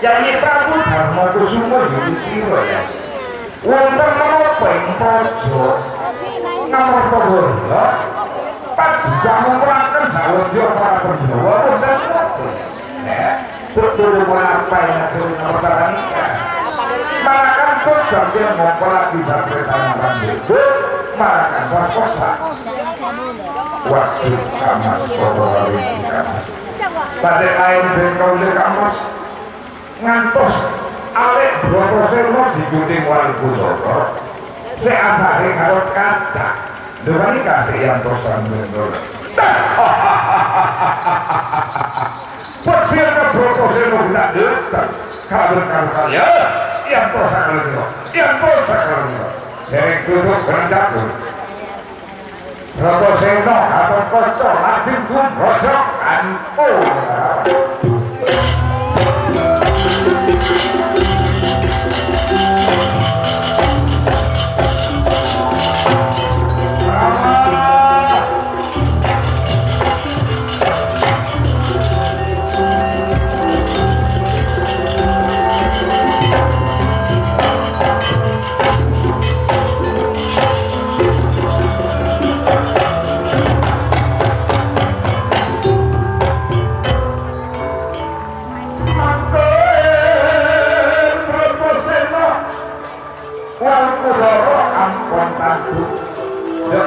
Yai Prabu Darmakusuma Yudhistira ya. Wonten menapa ing praja Ngamartagala paduka nguraken Jawajya para Pandhawa wonten menapa? Betul apa yang akan pertanyaan? Marakan tos sampai ngompola di sabretan Pandhawa, marakan terkosa. Waktu kamas kodowari kamas. Pada air dan kaule kamas ngantos alek Bratasena digunting wali Kundara. Seasare karo kata dewani kasih yang tosan bener. Pasti ada Bratasena tidak datang. Kabar ya, yang tosan bener, yang tosan bener. Derek duduk berdapur. Bratasena atau Kaca lazim kumrojok anpun.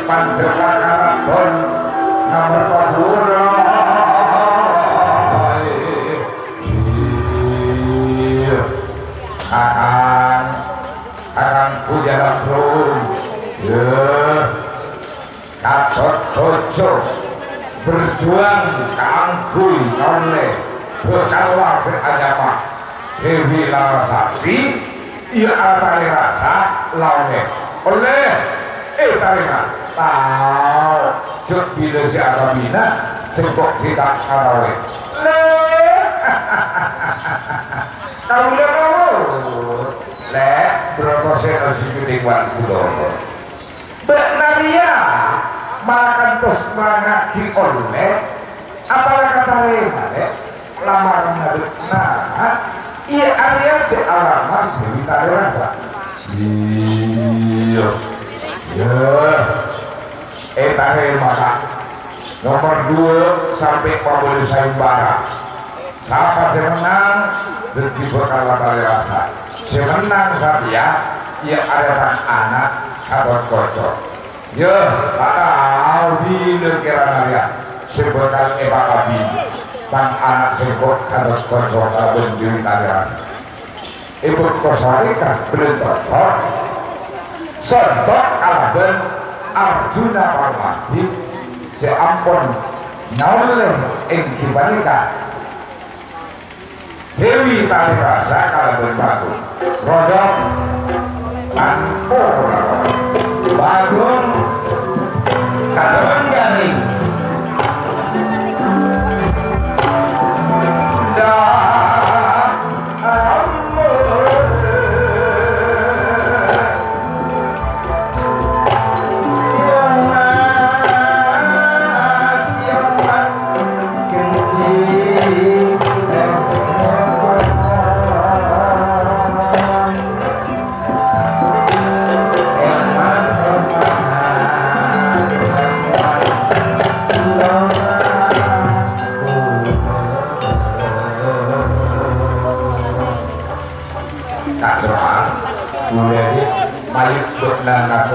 Panjangakaraton Ngamartagala Kakang Kujara Brum Katot Koco berjuang keangkuy oleh bekal wasit agama Dewi Larasati ia atali rasa lawannya oleh tarima tahu cek bila si Aramina cekok kita karawe tahu dah kau Bratasena sujuding wali Kundara Benaria makan tos mangaki oleh apalah kata remane lamaran ngaduk iya Arya si alaman Dewi Tarasa iya ya tarik maka nomor 2 sampai Pabuli sayembara siapa semenang jadi berkala kali rasa semenang saja ya ada anak atau kocok ya tahu di negara ya sebekal ebakabi dan anak sekot atau kocok atau diri kali rasa ibu kosarika belum berkot sebab alaban Arjuna Parmadi seampun nauleh ing dibalikan Dewi Tarasa kalaban Bagong Rodok Ampura Bagong kalaban Garing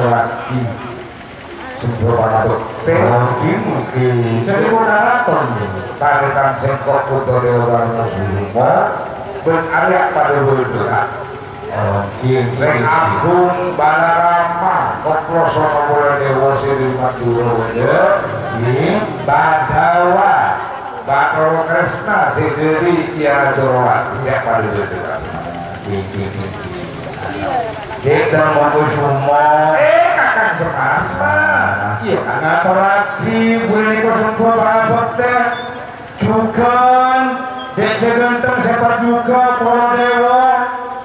lagi sebuah panatuk mungkin jadi panaton tarikan sengkok putra dewa Nasrullah beraryak pada berdoa mungkin Reng Agung Balarama Koploso Kapolda Dewa Siri Madura Badawa Bathara Kresna Sideri Kiara Jorowati ya pada berdoa kita mau semua kakak Semasa iya ngatur lagi boleh semua para bokter juga dek segenteng sepat juga para dewa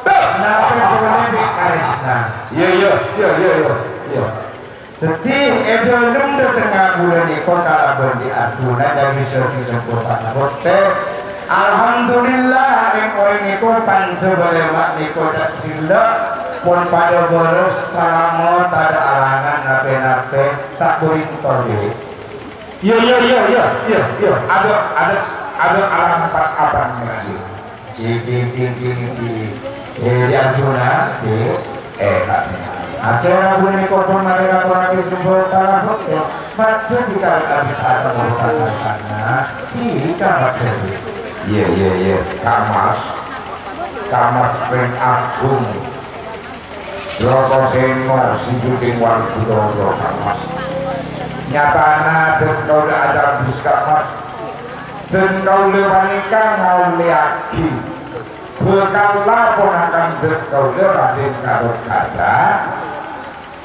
kenapa boleh di Karisna iya jadi edel di tengah bulan ini kota Labuan di Arjuna dan bisa disebut para bokter alhamdulillah niku tanda lewat niku tak sila pun pada boros salamot ada alangan nape-nape tak burintor deh. Iya. Ada alangan apa lagi? Di Arjuna di Asera bunyi kopon mereka lagi sumber kalah hotel. Baca jika ada menggunakan karena kita baca. Iya. Kamas Peng Agung. Joko Seno Sijuding Walkudoro Kamas. Nyatana dan kau ada bis Kamas. Dan kau lewanika mau liaki. Berkala ponakan kau Raden Karot Kaca.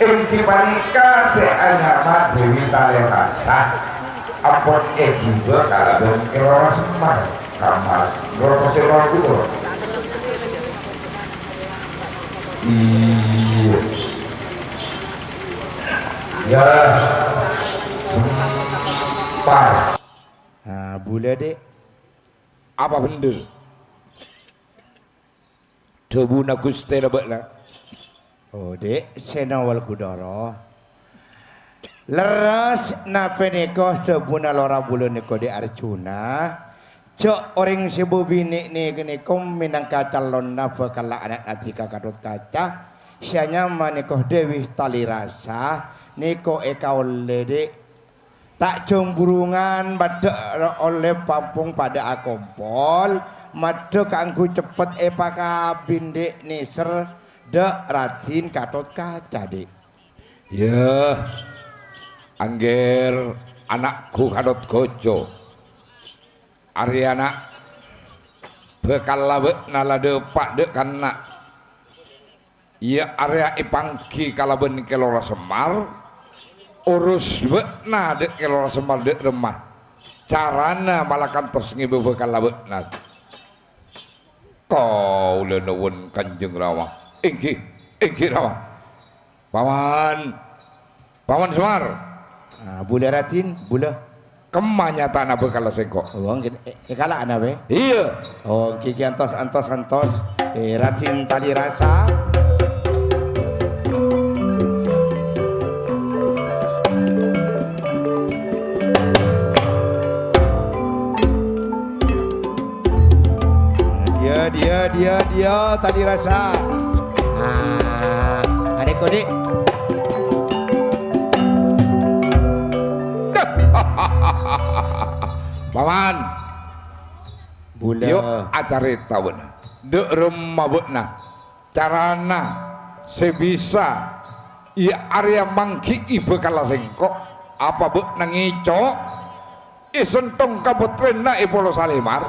Inti panika seanyama Dewi Talerasa. Ampun juga kalau dan Kelora Semar. Kamas Joko Seno itu. Iya. Ya. Semar. Nah, boleh dek. Apa benda? Tebuna Gusti lebetlah. Oh dek, Senawal Kudara. Leras napa niko tebuna lora bulu niko di Arjuna. Cok orang sebu bini ni niko minangka calon napa kala anak Atika Karut Kaca. Sianya maniko Dewi Talirasa niko eka oleh dek. Tak jomburungan pada oleh pampung pada akompol. Mada kanggo cepet epaka bindek niser dek Raden Karut Kaca dek. Ya, angger anakku Karut Gojo. Ariana bekal labek nalade pak dek kana. Ya area ipangki kalaben Kelora Semar. Urus bekna dek Kelora Semar dek remah. Carana malakan terus ngibe bekal labek na. Kau lenuwun Kanjeng Rawah. Inggih Rawah. Paman Semar. Ah, bule Raden, bule. Kemanya tanah bekal sengkok. Oh, kala ana we. Iya. Oh, kiki antos. Raden Talirasa. Dia Talirasa. Adek kodek. Paman. Bula. Yuk acari tahun. Dek rumah bekna. Carana sebisa. Ia area mangki ibu kala sengkok. Apa bekna ngicok. Isentong kabutrena Ipolo Salimar.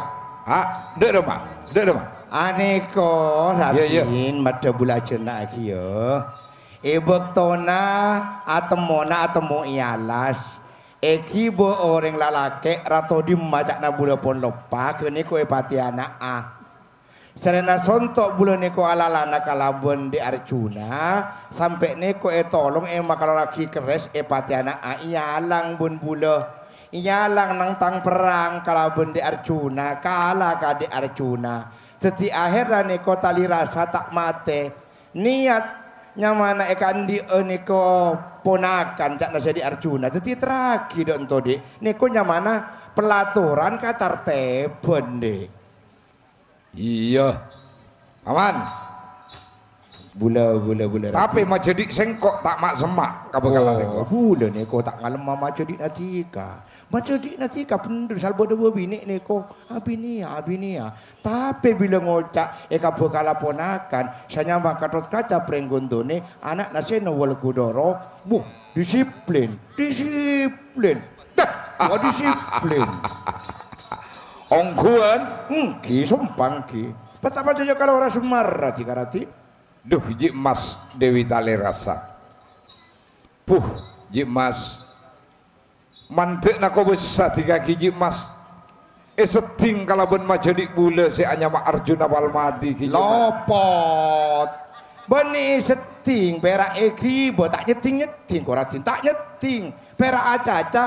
Dek rumah. Aneko Raden mada bula jena iki ya. Bektona atemona atemo ialas. Eki bo orang lalake rato di macakna bula pon lopa kene ko epatiana Serena sontok bula neko alalana kalabon di Arjuna sampai neko tolong makalo laki keres epatiana ialang bun bula. Ialang nang tang perang kalabon di Arjuna kalah ka di Arjuna. Jadi akhirnya neko Talirasa tak mate niat nyamana ekan di neko ponakan cak nasi di Arjuna. Jadi teragi don todi neko nyamana pelaturan katar teben deh. Iya, aman. Bula. Tapi mah jadi sengkok tak mak semak kabel sengkok. Bula neko tak ngalem mama jadi natika. Macam di natika bener salbo dua bini neko abinia. Tapi bila ngocak eka bekala ponakan saya Karut Kaca prenggondone anak nasena wal kudoro disiplin. Disiplin. Ongkuan ki sumpang ki. Betapa saja kalau orang Semar Raden. Duh Jik Mas Dewi Talerasa. Jik Mas mantek nako besar tiga kiji Mas. Seting kalaban majadi bula si anyama Arjuna Palmadi lopot beni seting perak eki bo tak nyeting kok Raden tak nyeting perak aca-aca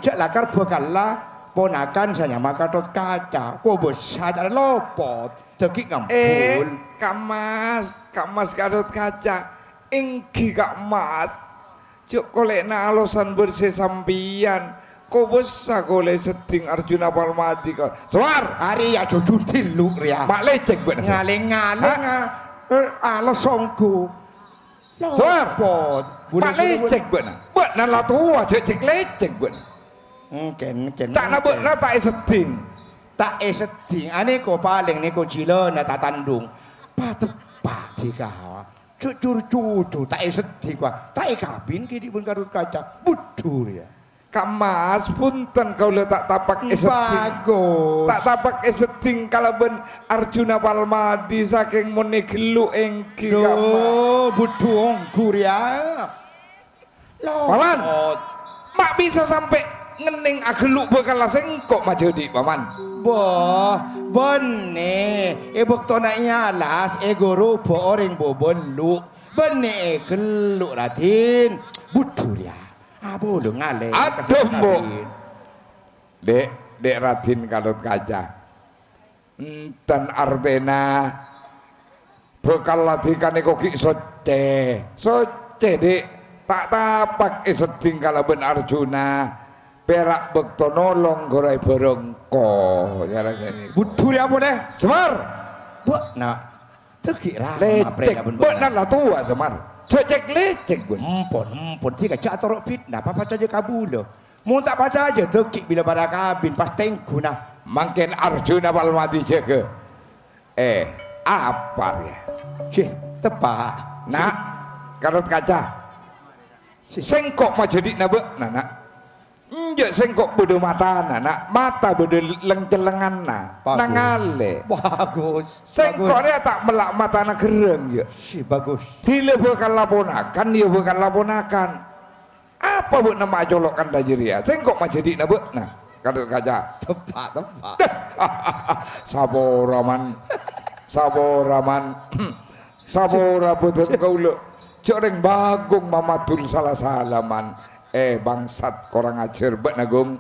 jak lakar bekala ponakan saya maka tot kaca ko besar ada lopot teki ngampun kamas Gatot Kaca engki Kak Mas cuk kolekna alosan bersih sampian ko besa golek seding Arjuna Palmadi kok Semar hari ya jujur tilu ya mak lecek bener ngaleng-ngaleng alos songku Semar lopot mak lecek bener lah tua cek lecek bener ken tak na bener tak seding tak seding ane ko paling ni ko cila na tatandung patepak dikawa cucur cucu tak seding kwa tak kabin kini pun Gatot Kaca budur ya Kak Mas punten kau letak tapak eseting bagus tak tapak eseting kalau ben Arjuna Palmadi saking muni gelu engki Kak Mas budung kuria Paman mak bisa sampai ngening agelu bekal sengkok majodi Paman boh bene ibuk tona ialas guru bo orang bo belu bene gelu ratin budur ya boleh ngale aduh mbok dek Raden Gatot Kaca enten artena bekal ladikane kok ki soce dek tak tapak seding kala ben Arjuna perak bekto nolong gorai berengko cara gini budur ya boleh Semar buat nak terkira lecek buat lah tua Semar cek lecek bun empon tiga cak torok fitnah apa saja kabul mau tak baca aja tekik bila pada kabin pas tengku nah makin Arjuna Palmadi jaga apa ya sih tepak nak Gatot Kaca sengkok mah jadi nabe nak Nggak sengkok bodoh mata anak mata bodoh leng-celengan nangale bagus sengkoknya tak melak mata anak gereng ya si bagus tidak bukan laponakan dia bukan laponakan apa bu nama jolokan dajeria sengkok mah jadi nabe Gatot Kaca tepak saboraman sabora betul kau lo coreng bagong mamatul salah salaman bangsat korang ajar buat nagung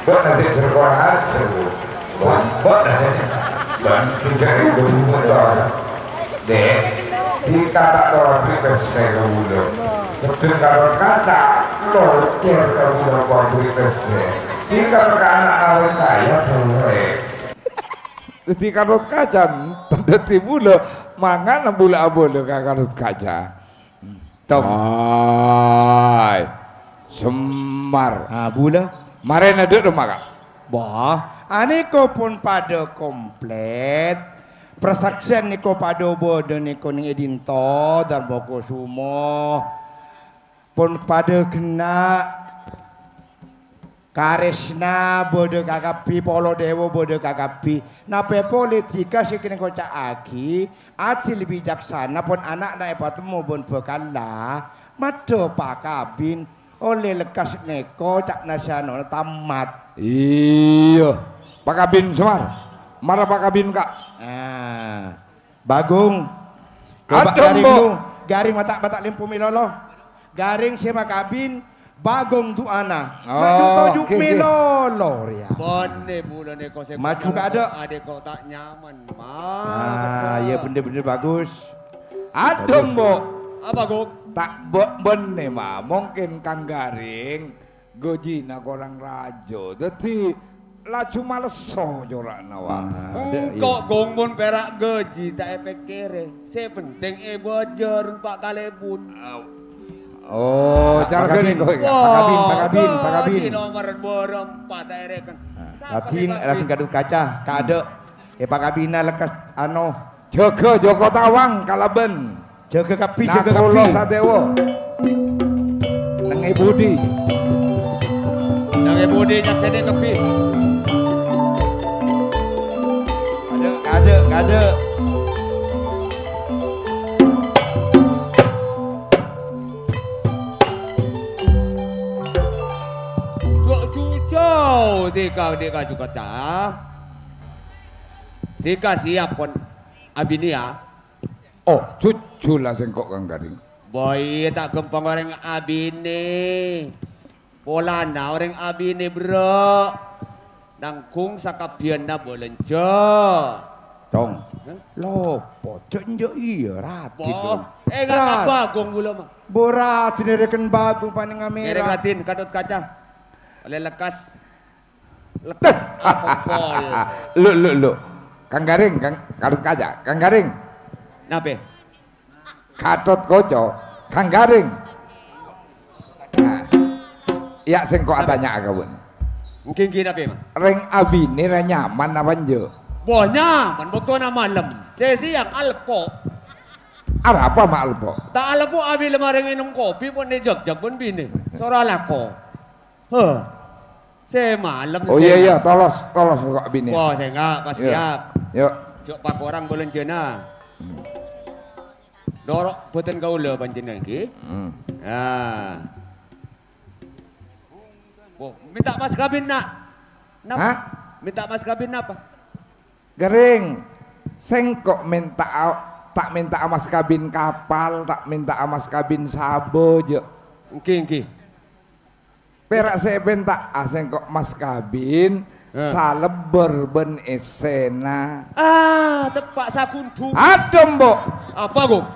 buat nanti korang ajar buat nasi dan mencari berhubungan dek kita tak tahu berita kamu sedang Gatot Kaca lo cer kamu dapat berita jika anak awet kaya jelek jadi Gatot Kaca tadi mula mangan bula abole Gatot Kaca Hai Semar bula maren ada rumah kak bah aneko pun pada komplit persaksian niko pada bodoh niko ning edinto dan boko sumo pun pada kena karesna bodoh kakapi polo dewo bodoh kakapi nape politika sih kena kocak aki ati lebih bijaksana pun anak naik patemu pun bekala mado pak kabin oleh lekas neko cak nasional tamat iya Pak Kabin Semar marah Pak Kabin kak Bagong coba garing lu garing mata limpu milolo garing si Pak Kabin Bagong tuana maju tojuk milolo ya bonne bulan neko maju gak ada adek kok tak nyaman iya bener-bener bagus aduh mbok apa Gok tak bene mah mungkin Kang Garing gojina korang rajo dadi laju males so jorak nawa kok gongon perak gaji tak efek kere sepenting bojor Pak Kalebun oh cara gini kok Pak Kabin nomor borong Pak Daereken Raden Gatot Kaca kade Pak Kabina lekas jaga Joko Tawang Kalaben jaga kapi Nakulo Sadewo Nang Budi jak sede kapi kade cucau dika juga dika siap pon abinia oh cucu lah sengkok Kang Garing boy tak gempang orang abine polana orang abine bro nangkung sakabiana belenjo. Tong. Lopo jenjo iya rati dong. Gak bagong gula mah. Borat direken bagung paning Ngereng kamera. ratin kadut kaca. Oleh lekas. Lekas apopol. Lu. Kang Garing, Kang Kadut Kaca, Kang Garing. Nape? Katut Koco, Kang Garing. Nah, iya sing kok tanya agawun. Mungkin gini nape mah? Reng abine ra nyaman apa njo? Boh nyaman, bukto na malam. Sesi yang alpo. Apa mak alpo? Tak alpo abi lemari minum kopi pun di jag pun bini. Sora lako. Huh. Saya malam. Oh iya tolos kok bini. Wah saya enggak pas siap. Yuk. Cuk pak orang boleh jena. Dorok boten gaula panjenengan iki. Nah. Oh, minta mas kabin nak. Napa? Hah? Minta mas kabin apa? Garing. Seng kok tak minta amas kabin kapal, tak minta amas kabin sabo je. Engki. Perak saya bentak aseng kok mas kabin saleber ben esena. Tepak sakuntu. Adem mbok. Apa gong?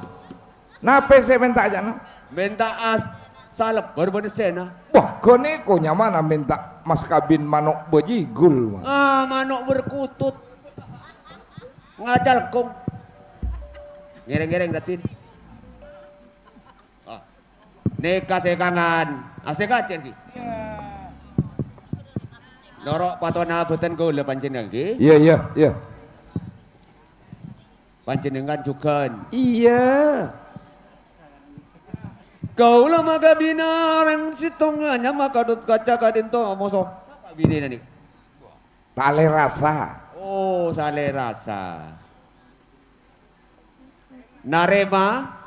Nape saya bentak aja no? Minta saleber ben sena. Wah, kone ko nyamana minta mas kabin manok bejigul. Manok berkutut. Ngacal kong. Ngereng datin. Neka sekangan. Asek ki. Norok patona boten gaula panjenengan ki. Iya. Panjenengan juga. Iya. Gaula maka bina reng sitonganya maka dut kaca kadinto moso. Apa bini nani? Tale rasa. Oh, sale rasa. Narema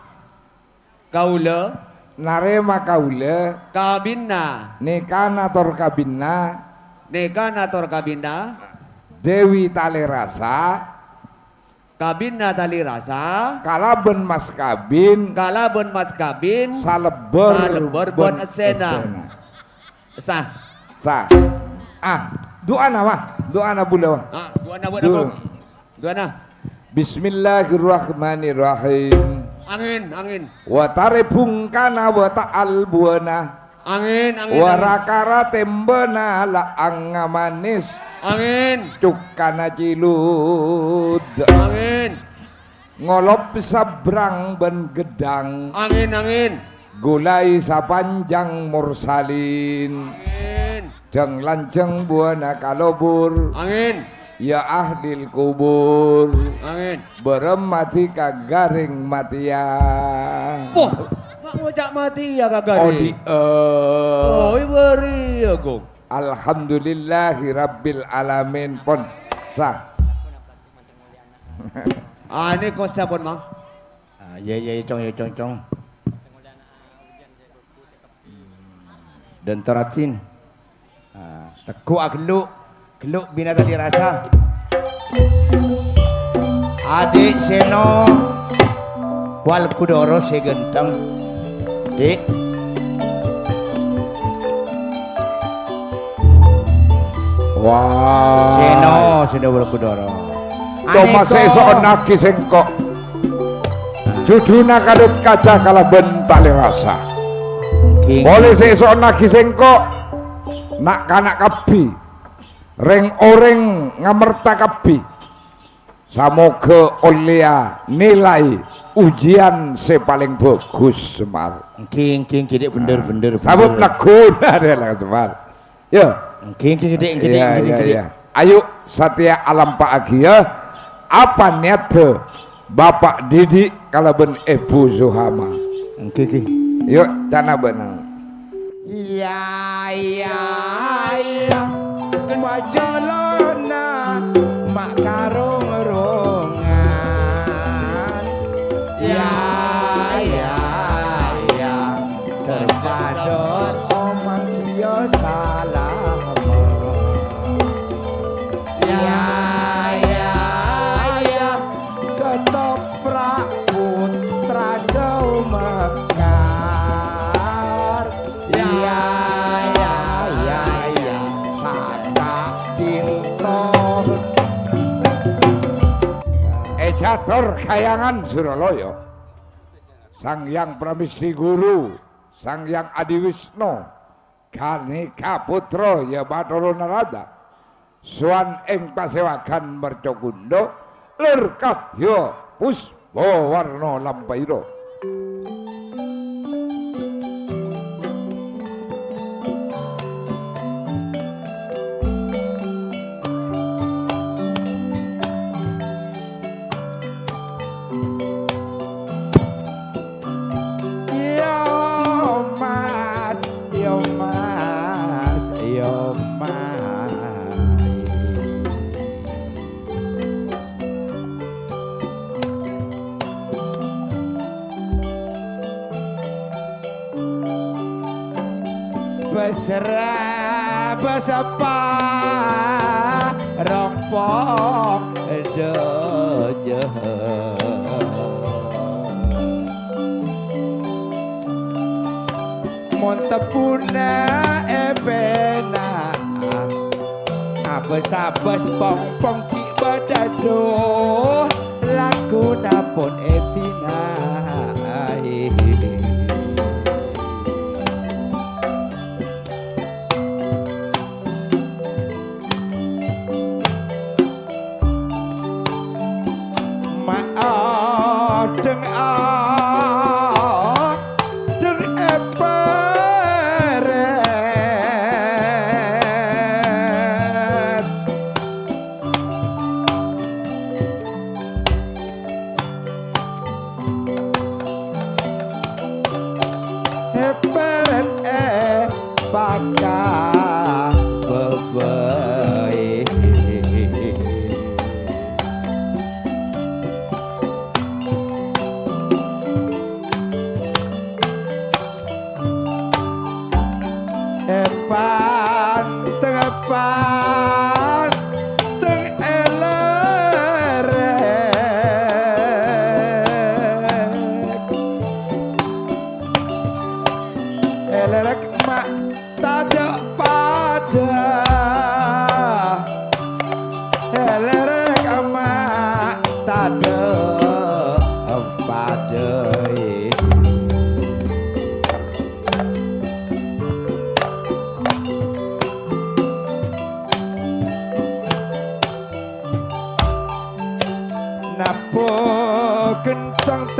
kaula Narema kaula kabinna nekana tor kabinna nekana tor kabinna Dewi tale rasa kabinna tali rasa kalaben mas kabin kalabon mas kabin saleber bon esena. Sah. Doa na bulawa. Dua na. Bismillahirrahmanirrahim. Angin. Wa taribung kana wa ta'al buana. Angin. Wa rakara tembena la angamanis. Angin. Cukana cilud. Angin. Ngolop sabrang ben gedang. Angin. Gulai sapanjang mursalin. Angin. Jeng lanceng buana kalobur. Angin. Ya ahlil kubur. Angin. Berem mati kagaring matia. Wah, mak ngocak mati ya kagari. Oh Beri ya gong. Alhamdulillahi rabbil alamin. Pon sah. Ini kos siapa mang? Ya cong. Dan teratin. Teku geluk bina tadi rasa. Adik Seno wal kudoro se genteng. Dik. Wah. Seno wal kudoro. Toma sesok naki sengkok. Jujuna kadut kaca kalaben tali rasa. Boleh sesok naki sengkok. Nak kanak kabi. Reng oreng ngamerta kabi. Samoga olia nilai ujian paling bagus Semar. King kidik bener. Sabab laguna adalah Semar. Ya. King kidik. Ya. Ayo Satya Alam Pak Agia. Apa niat Bapak Didi kalaben Ibu Zuhama. King. Yuk cana benang. Ya. Majolona mak karung-rungan. Ya. Terpadot omang yo salam. Ya. Ketoprak putra Sumekar. Ya. Sata di Catur Kayangan Suralaya, Sang Hyang Pramesti Guru, Sang Hyang Adi Wisnu, Kanika Putra ya Bathara Narada, Suwan ing pasewakan Mercagunda, Lur Kadya Puspa Warna Lampaira. Besera besapa rompong dojo montepuna epena abes-abes pong-pong ki badado lakuna pun etina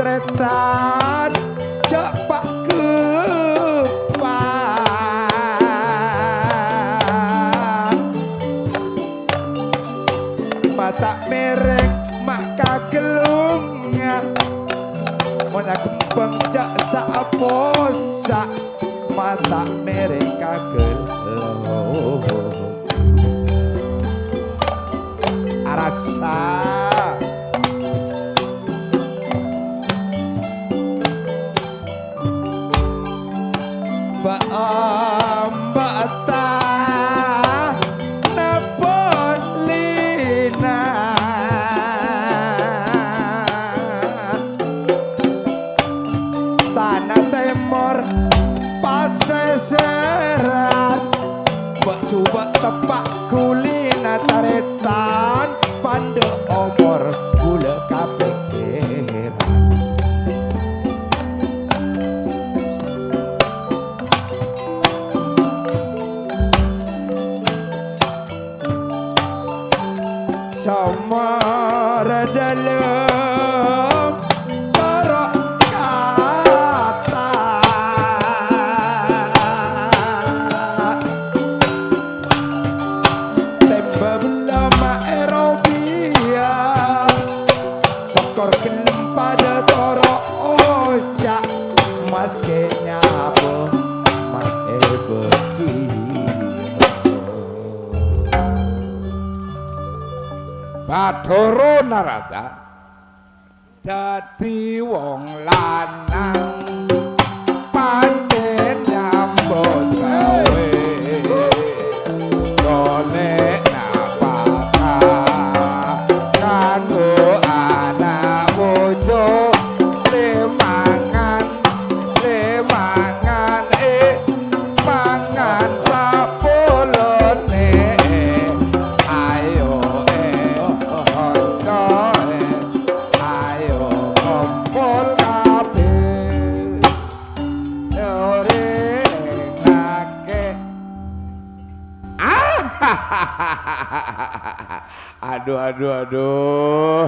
tretan jak pak kepan mata merek mak kagelungnya mana kembang jak saaposa mata merek kagelung arasa Mbata Napolina Tanah Timur Paseseran Mbak coba tepak kulina taretan Pande omor gula kapikiran Samar dalam para kata Temba belama Eropia Sokor gelem pada toro ojak Mas kenya apa mas ebeki Bathara Narada dadi wong lanang pancen nyambut gawe golek nafkah kanggo anak bojo lemangan mangan sapolone ayo aduh.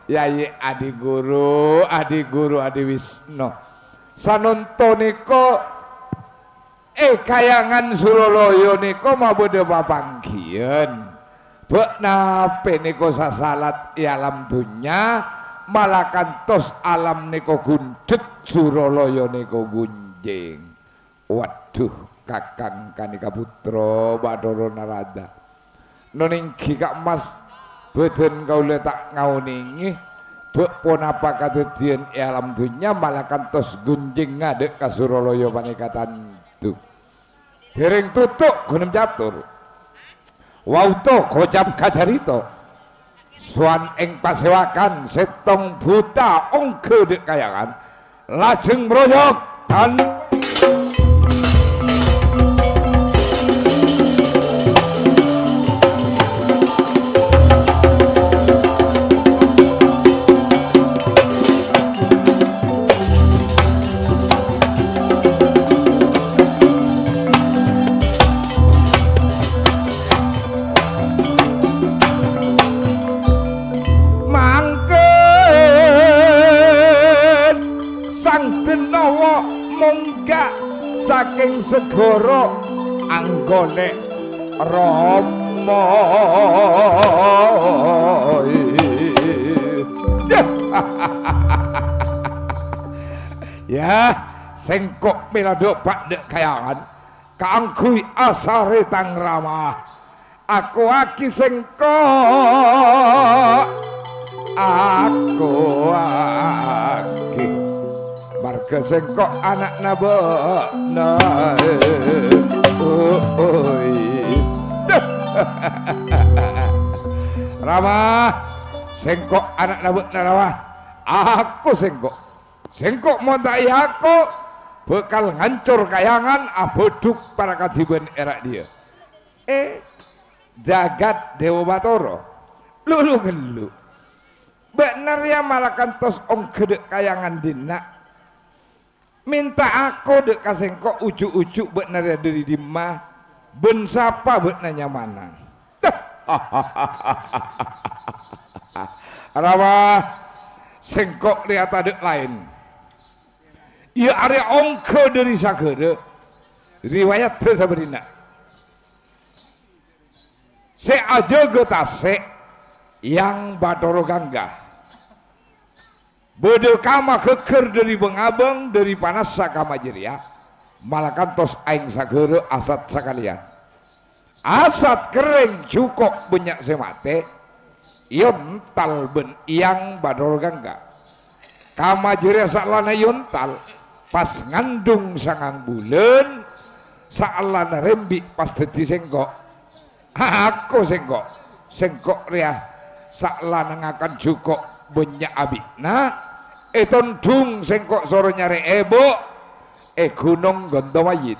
Yai Adi Guru Adi Wisnu. Sanonto niko kayangan Suralaya niko mabude papanggihan. Bek nape niko sasalat alam dunya malah kantos alam niko gundek Suralaya niko gunjing. Waduh Kakang Kanika Putra Bathara Narada. Noning Kak Mas beden kaula tak ngauningi bek pun apa kadadian alam dunya malah kantos gunjing ngadek ka Suralaya panikatan tu. Dereng tutuk gunem catur. Wauto gojab kajarito. Swan ing pasewakan setong buta ongke dek kayangan. Lajeng mroyok dan saking segoro anggolek Rama. Ya sengkok miladuk Pak Dek Kayangan kaangkui asare tang Rama. Aku aki sengkok aku aki marga sengkok anak nabokna. Rama sengkok anak nabokna Rama. Aku sengkok montai aku bekal ngancur kayangan aboduk para kajiban era dia. Jagat Dewa Bathara lu gelu bener ya malah kantos ong gedek kayangan dina minta aku dek kasengkok ujuk-ujuk bener ya dari dimah ben sapa bet nanya mana. Rawa sengkok lihat adek lain ya area ongke dari sagede riwayat tersabadina se aja getase yang Bathara Gangga bede kama keker dari Bengabeng dari panas sakama jeria malah kantos aing sagere asat sakalian asat kering cukup banyak semate yontal ben yang Bathara Gangga kama jeria saklana yontal pas ngandung sangang bulan saklana rembi pas dadi sengkok aku sengkok ria saklana ngakan cukup banyak abikna tondung sengkok soro nyari ebo gunung Gontawayit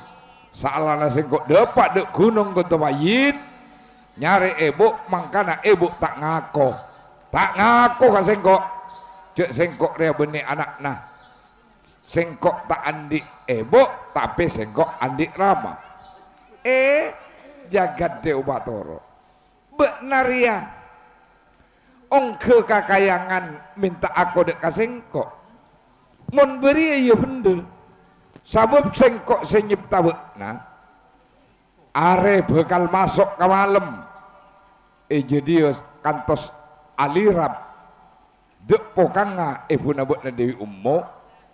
saklana sengkok dapat dek gunung Gontawayit nyari ebo mangkana ebo tak ngako ka sengkok cek sengkok ria benih anakna sengkok tak andik ebo tapi sengkok andik Rama jagat Dewa Bathara benar ya ongke kakayangan minta aku dek kasengkok mon beri ya bener sabab sengkok senyipta bekna are bekal masuk ke malam jadi kantos alirab dek pokangga ibu nabukna Dewi Ummo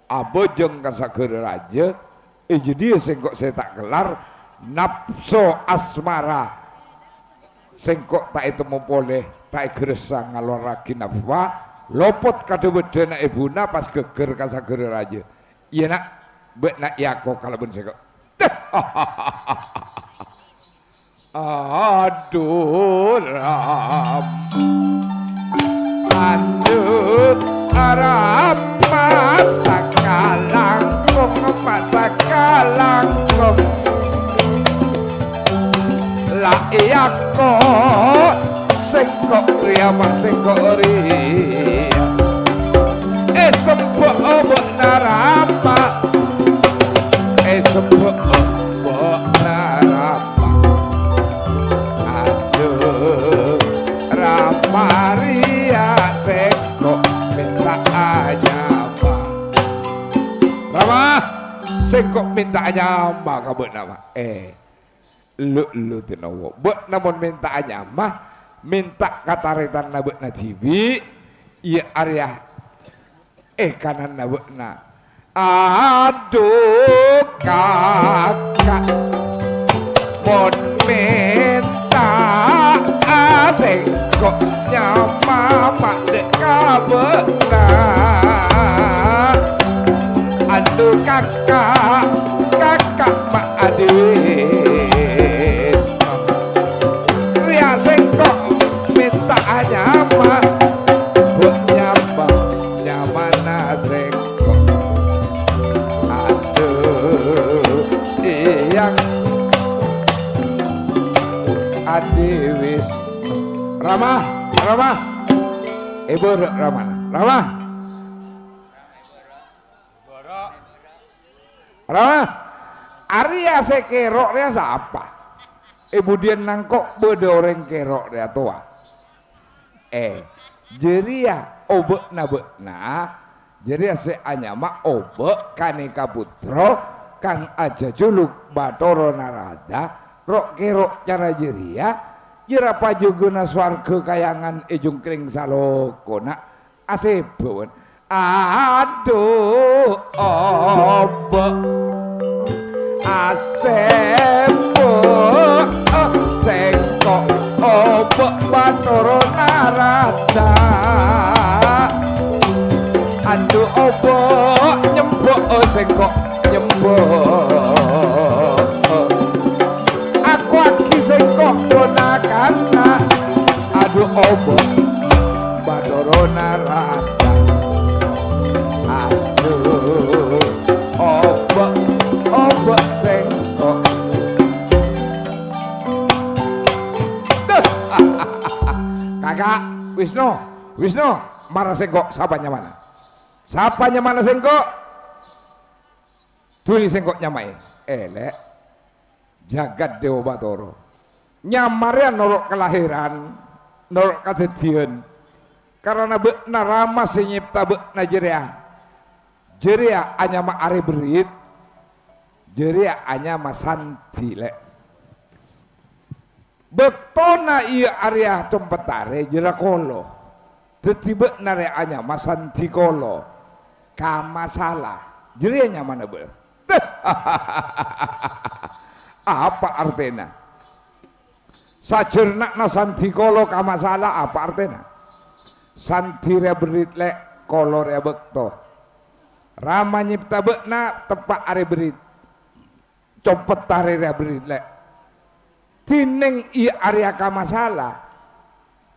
abojeng kasagere raja jadi sengkok saya tak kelar nafsu asmara sengkok tak itu mempoleh tak geresa ngalor lagi nafwa lopot kado bedena ibuna pas geger kasagere raja iya nak bek nak yako kalau ben sengkok aduh ram aduh ramat sakalangkung masakalangkung la iya kok sengkok ria mas sengkok ria sempok obok narama sempok obok narama aduh ramar anyama Rama sengkok minta anyama kabut nama lu tinawo buat namun minta anyama minta kataretan nabut na TV iya Arya kanan nabut na aduh kakak mon minta sengkok nyama dek kabut na aduh kakak mak adis ria sengkok minta nyama buat nyamana sengkok aduh yang adiwis Rama ibu Rama Arya sekerok dia siapa? Ibu dia nangkok beda orang kerok dia tua. Jeria obek na jeria seanyama obek kaneka putro kang aja juluk Batoro Narada rok kerok cara jeria jerapa juguna swarga kayangan ejung kring salokona asebon aduh obek asembo sengkok obek Batoro Narada aduh obek nyembok sengkok nyembok aku aki sengkok ponakana aduh obek Batoro Narada aduh obek sengkok kakak Wisnu marah sengkok sapanya mana sengkok tulis sengkok nyamai elek jagat Dewa Batoro nyamarnya norok kelahiran norok kadadian karena bekna Rama senyipta bekna jeria anyama are berit jeria anyama santi lek bektona iya Arya competare jera kolo tetibe nare anyama santi kolo kama salah jeria nyamana be apa artena sajernak na santi kolo kama salah apa artena santi rea berit lek kolo rea bekto Rama nyipta bekna tepak are berit competare rea berit lek tining i Arya kamasalah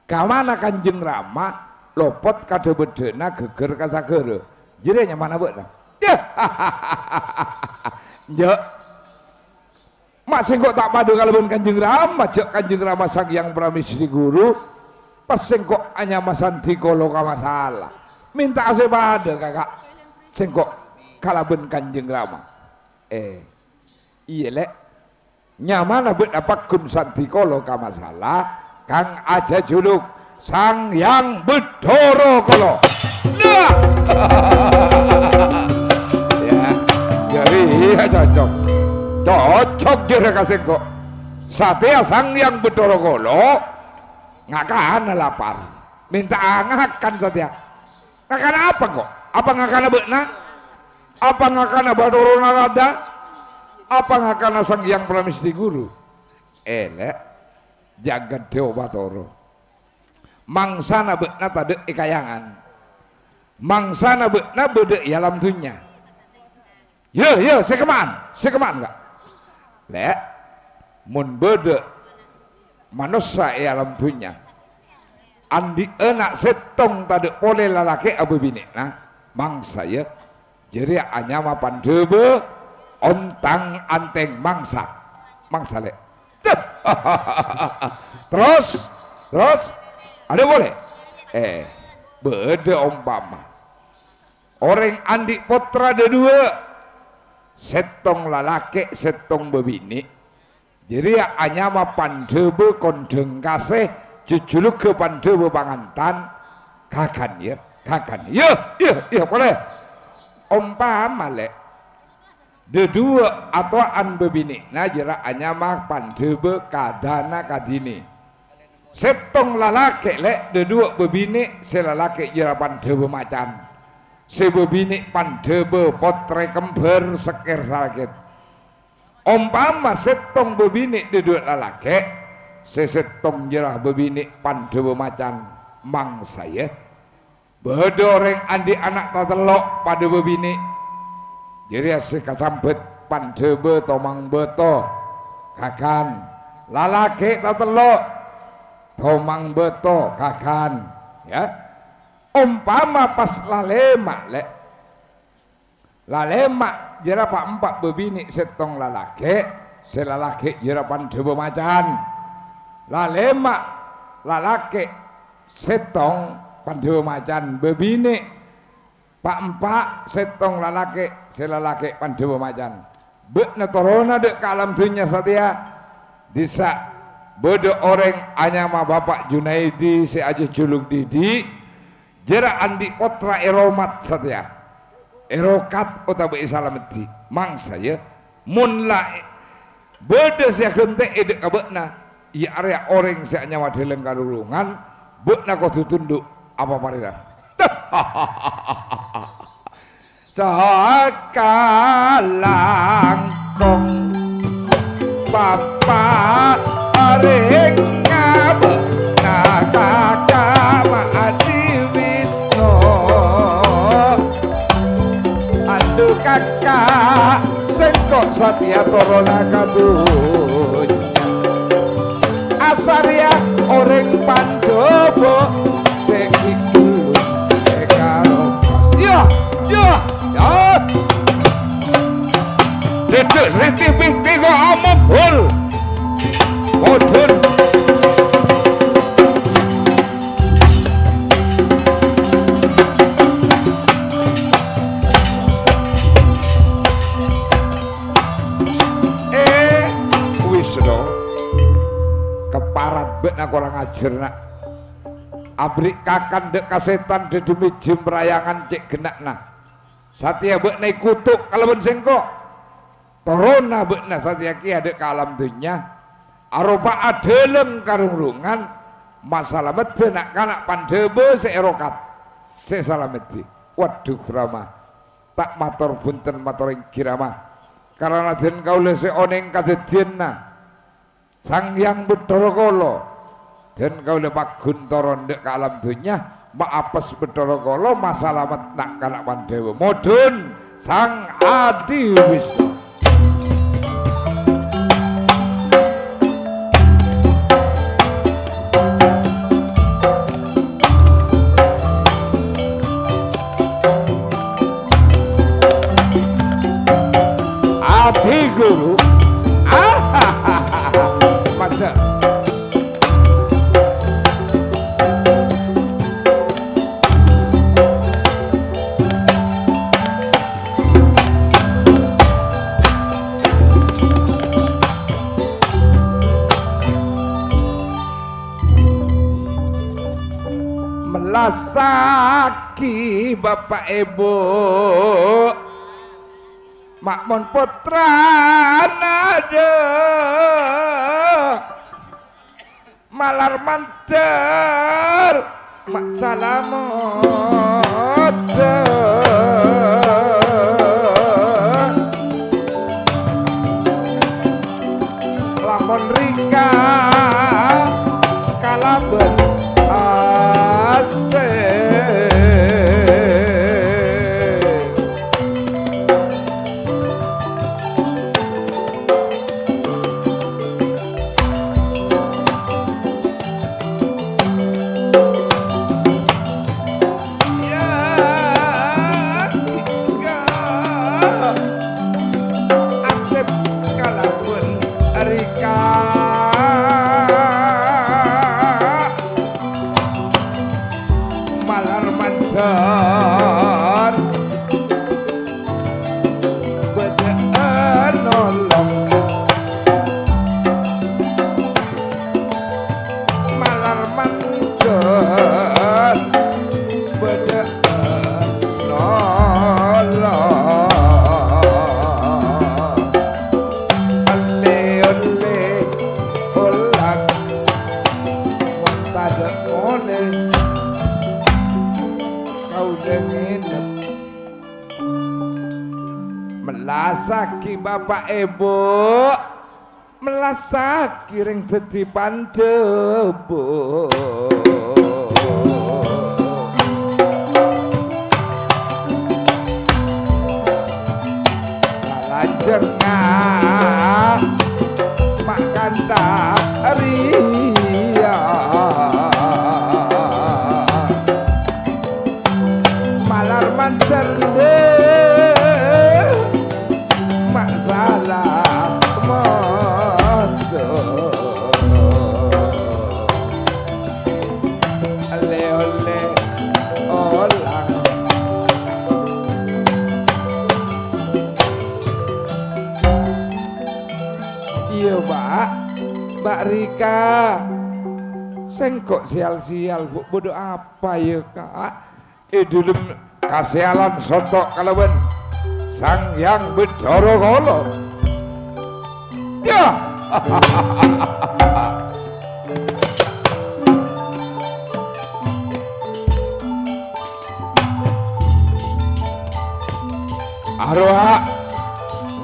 kamana Kanjeng Rama lopot kade bedena geger kasagere jadi mana bekna ya masih kok tak padu kalebon Kanjeng Rama cek Kanjeng Rama sang yang Pramistri Guru pas sengkok hanya masanti kolo kamasalah minta ase pada kakak sengkok kalebon Kanjeng Rama iya lek nyamana bet apa kun santi kolo kamasalah kang aja juluk sang yang Bedoro kolo nah ya jadi ya cocok jere kasih kok satya sang yang Bedoro kolo ngakan lapar minta ngakan satya ngakan apa kok apa ngakan bekna apa ngakan Batoro Narada apa ngakan sang yang Pramistri Guru elek jagat Dewa Batoro mangsana bekna tade ikayangan mangsana bekna bede alam dunia ya sekeman enggak lek mun bede manusia alam dunia andi enak setong tade pole lalaki abu bini nah mangsa ya jadi anyama pandebe ontang anteng mangsa lek terus ada boleh beda umpama orang andi potra ada dua setong lalaki setong bebini jadi ya anyama pandebe kondeng kasih jujuluk ke pandebe pangantan kakan ya kakan ya boleh umpama lek dedua atau an bebini najera anyama pandebe kadana kadini setong lalake lek dedua bebini selalake jera pandebe macan sebebini pandebe potre kembar seker sakit umpama setong bebini dedua lalake sesetong jera bebini pandebe macan mang saya bedoreng andi anak tatelok pada bebini jadi asik kasambet pandebe tomang beto kakan lalake tatelok tomang beto kakan ya umpama pas lalema lek lalema jera pak empat bebini setong lalake selalake jera pandebe macan lalema lalake setong pandebe macan bebini pak empat setong lalake selalake pandebe macan bekna torona dek kalam dunia satya disa bodo orang anyama bapak Junaidi si aja juluk didi jera andi potra eromat satya erokat utabe isalameti mang saya mun la bodo sia kente edek kabekna iya area orang si anyawa deleng karurungan bekna kau tunduk apa parida sakalangkong bapak areng ngabekna kakak maadi wisno aduh kakak sengkok satya torona kadunya asarya orang pandobo sekiku sekaro ya dedek riti-riti kok omong hul modun wis do keparat bek nak orang ajar nak abrik kakan dek kasetan de demi jim rayangan cek genak nah satya bek naik kutuk kalau sengko torona bek nah satya ki adek kalam dunya aropa adeleng karungrungan masalah mede nak kanak pandebe seerokat sesalameti waduh Rama tak mator bunten matoring kirama karena den kaula seoneng kadedien nah sang yang Bathara Kala dan kau lepak guntoron dek kalam dunya maapes Bathara Kala masalah nak kanak pandewa modun sang Adi Wisnu Adi Guru pada melasaki bapak ibu makmon putra nada malar manter mak salamot lamun rika kalaben Lasaki bapak ibu melasaki ring dadi pandebu. Salajengah mak Kandaria malar manterne mak salah mondo ole olang iya Mbak Rika sengkok sial-sial bodoh apa ya kak dulu kasialan sotok kalawan Sang Hyang Bedara Kala ya arwah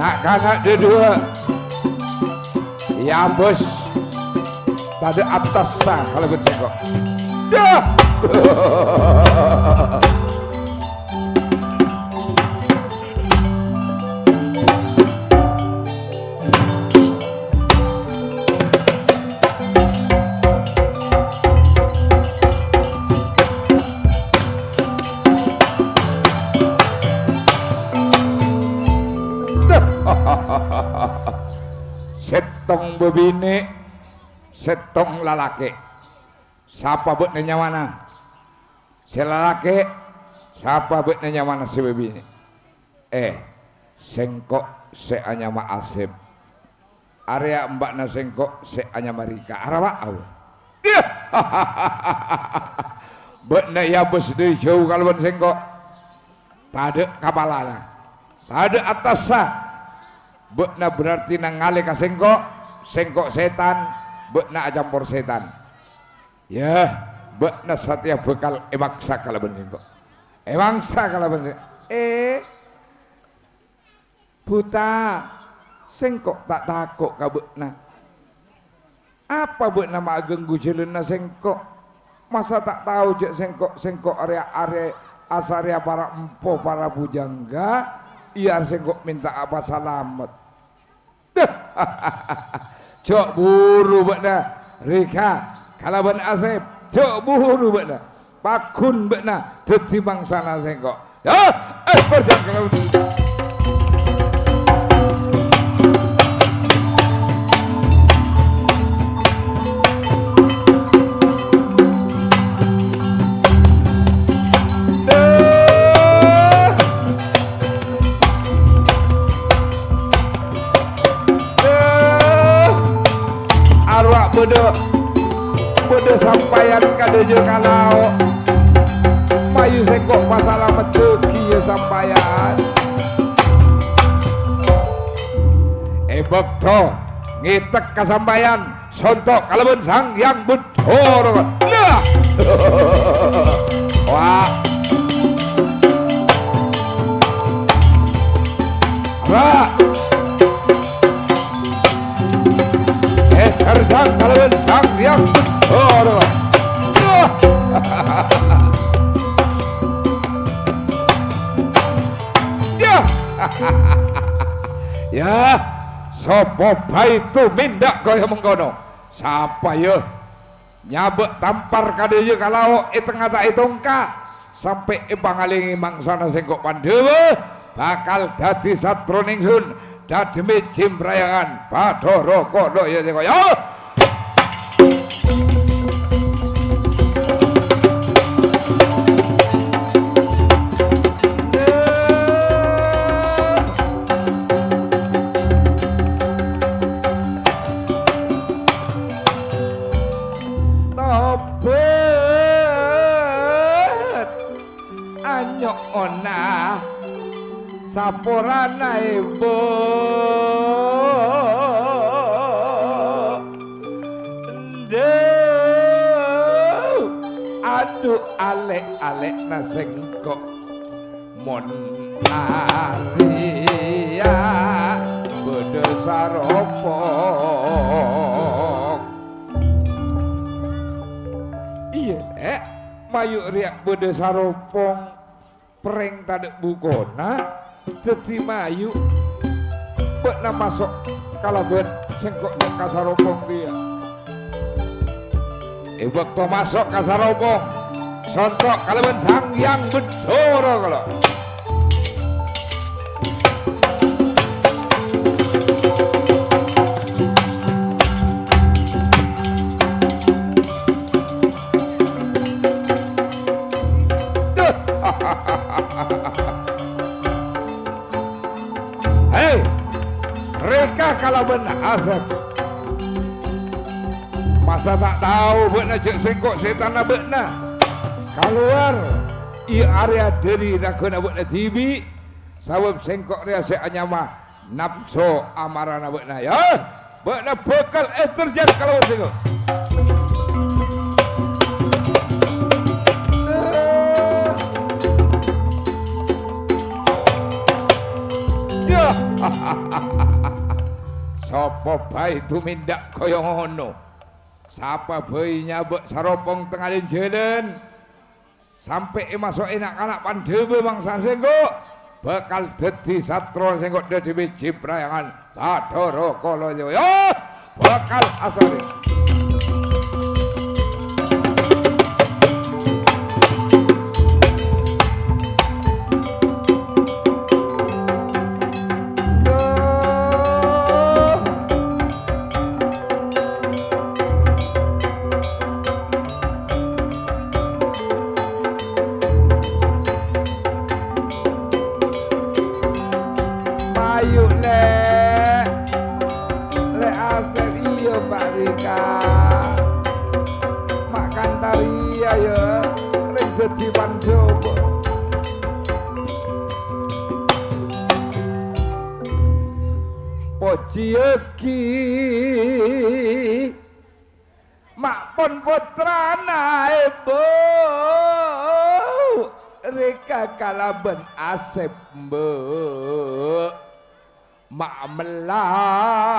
nak kanak dua ya bos pada atas sah kalau betul dah setong bebini setong lalaki siapa buat nyawana si lalaki siapa buat nyawana si bebini sengkok se anyama Asep area mbakna sengkok se anyama Rika arawa au buat ya bos dari jauh kalau sengkok tade kapalana tade atasah bekna berarti nang ngale ka sengkok setan bekna campur setan ya bekna satya bekal emaksa kalaban sengkok emangsa kalaban buta sengkok tak takut ka bekna apa bekna mak genggu jelena sengkok masa tak tahu cek sengkok area asaria para empoh para bujangga iya sengkok minta apa selamat cok buru bekna Rika kalaban Asep cok buru bekna pakun bekna dadi bangsana sengkok ya kerja kalau bodoh sampaian kadejo kalau mayu sengkok masalah meteki ya sampaian bekto ngitek kasampaian sontok kalaban Sang Hyang Bedara nah wah wah Serjang kalaban Sang Hyang Bedara ya ya sopo baitu mindak kaya mengkono siapa ya nyabek tampar kadeye kalau tengah itungka sampai pangalingi mangsana sengkok Pandhawa bakal dadi satru ningsun dadi mijim prayangan Bathara Kala ya kaya ona sapurana ibu aduh alek-alek na sengkok mon Arya bede saropong iya mayuk riak bede saropong pereng tadek bukona teti mayu bekna masuk kalaben sengkok dek kasaropong dia waktu masuk kasaropong sontok kalaben sangyang bedoro kalau hei mereka kalaben asap masa tak tahu bekna cek sengkok setan bekna keluar i area deri nakuna bekna tibi sawab sengkok ria se anyama nafsu amarana bekna ya bekna bekal terjadi kalau sengkok sopo bae tumindak kaya ngono sapa bae nyabek saropong tengah jalan sampai masuk enak anak pandeme mangsa sengkok bakal dadi satro sengkok dadi wiji prayangan Bathara Kala ya bakal asale di Pandowo Pojiyeki makpun putrana ibu reka kalaben asep mbok mak melasake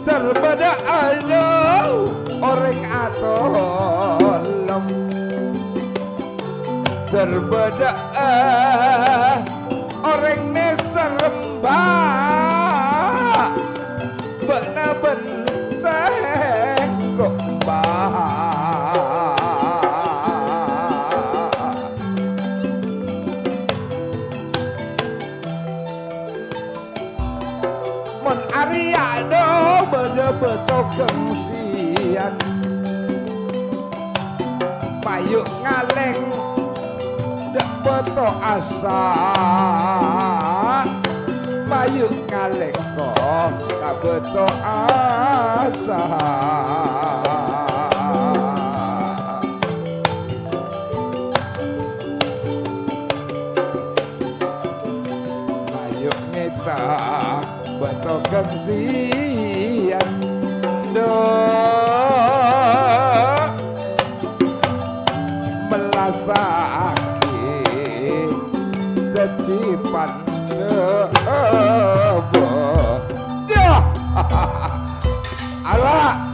terbeda ada orang atolem terbeda orang neserembah bekna benteng kok mon Ariado beto kengsian payuk ngaleng dek beto asa payuk ngaleng kok tak beto asa payuk ngeta beto kengsian melasake dadi Pandowo jah ala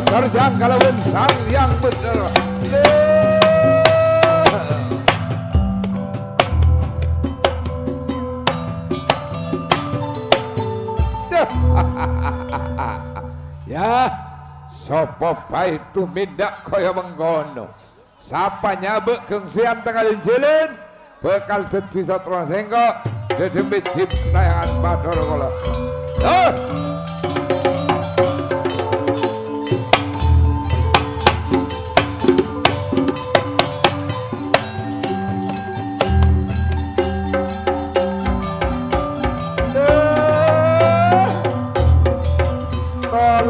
terjang kalawan sang yang bener ya sapa bae tumindak kaya mengkono sapa nyabek kengsian tengah jalan bakal dadi satra sengkok dadi mijib nayangan Bathara Kala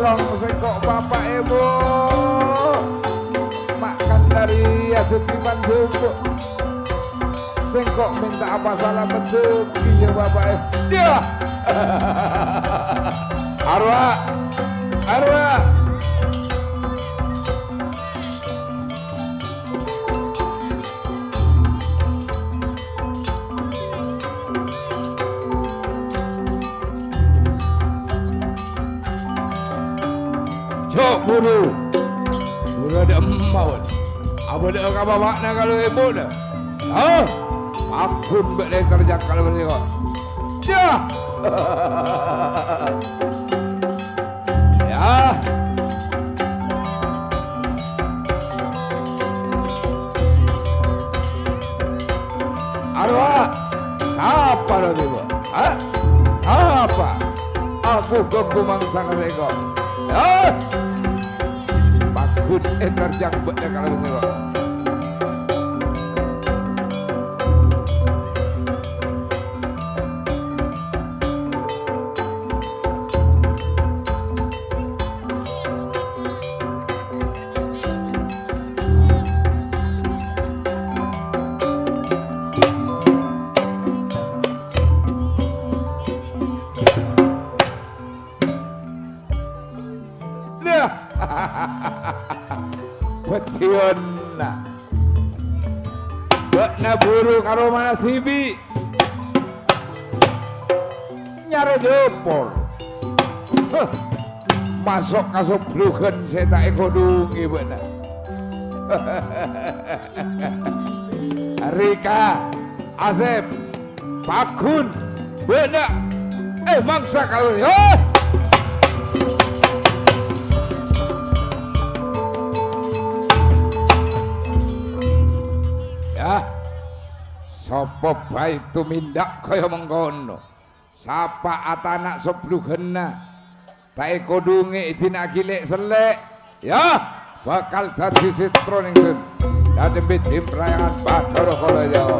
tolong sengkok bapak ibu makan dari adut timan tubuh sengkok minta apa salah betul iya bapak ibu dia arwah arwah cok buru ada emau apa dia kau bawa nak kalau ibu dah aku boleh terjang kalau bersih ya ya arwah siapa lo ibu siapa aku kebumang sang seko bakun terjang bener kalau bersih Betion lah Bekna buru karo mana tibi nyari depol masuk kasuk bluken saya tak ekodungi bekna Rika Asep Pakun bekna mangsa kalau sapa bae tumindak kaya mengkono sapa atanak seblugenna tak kodunge dina gilek selek ya bakal dadi sitra ning sun dadi bidhim rayangan Bathara Kala Jawa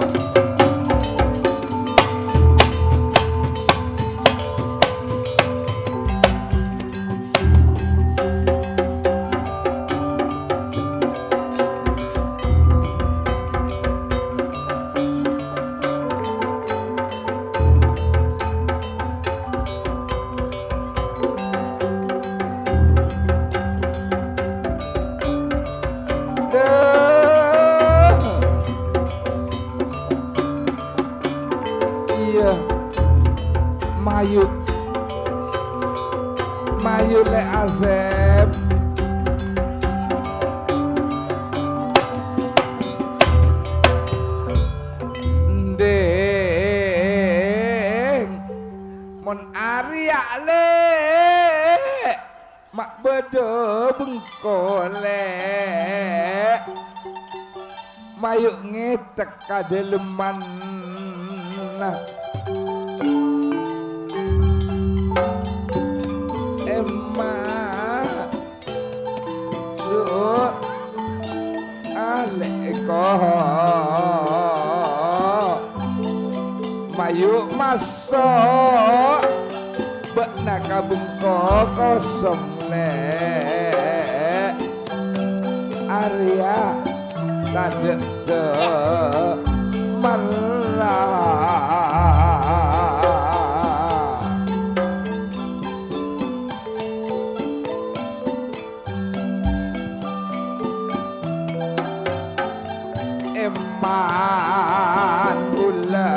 Mayu le Asep ndeng mon Arya le mak bedo bengkole mayu ngetek kadeleman nah mayu masuk bekna kabengko kosong le Arya tadek de malah Manula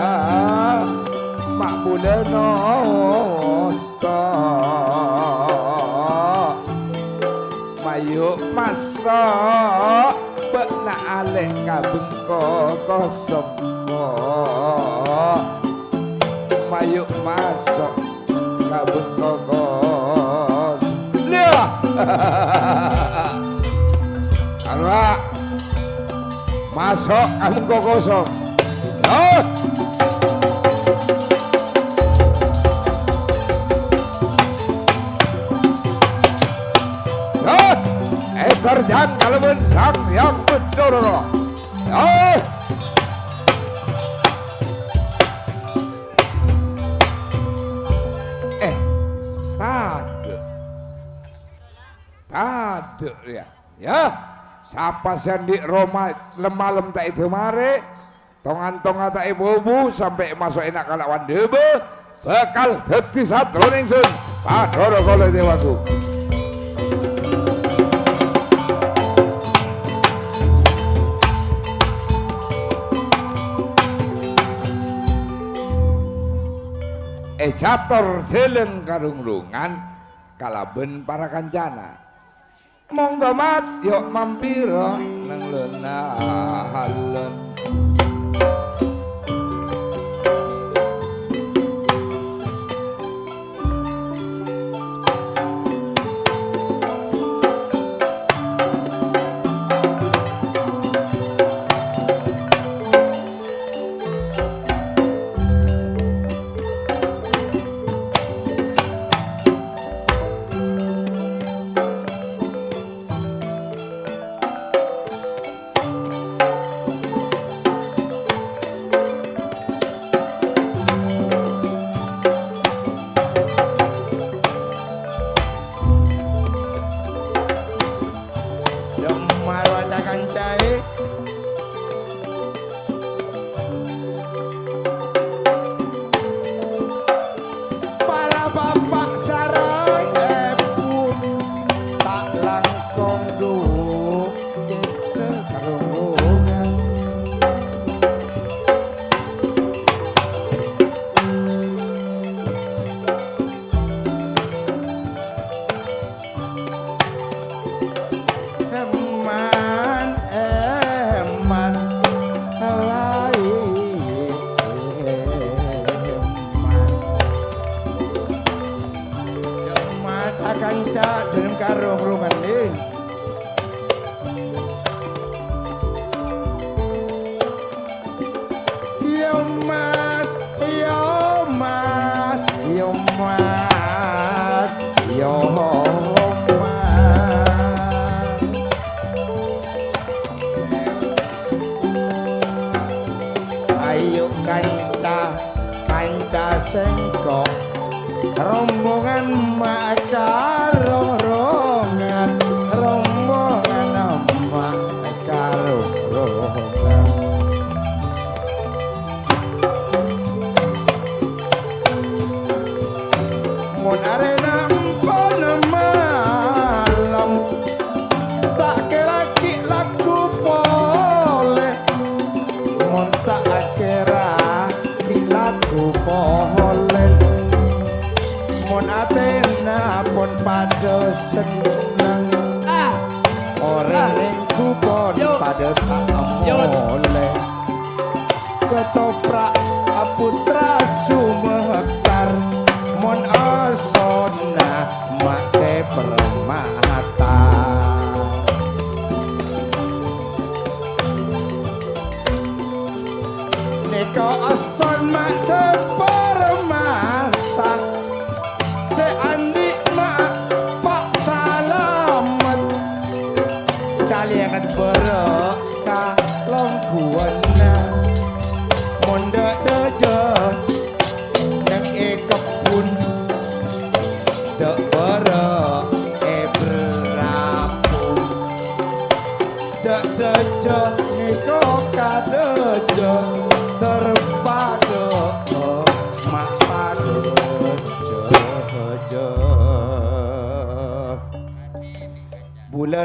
makbula nonto mayu masuk bekna alek kabengko kosong mayu masuk kabengko kosong lihat Arwah masuk kamu kok kosong terjang kalau sang yang betul Taduk ya. Ya. Siapa sandi Roma lemalem tak itu mare. Tongan-tongan tak ibu sampai masuk enak kalawan debe. Bakal dadi satru ningsun. Padoro kala dewaku. Catur jeleng karungrungan kalaben para kancana. Monggo Mas, yuk mampira nang lenahalun.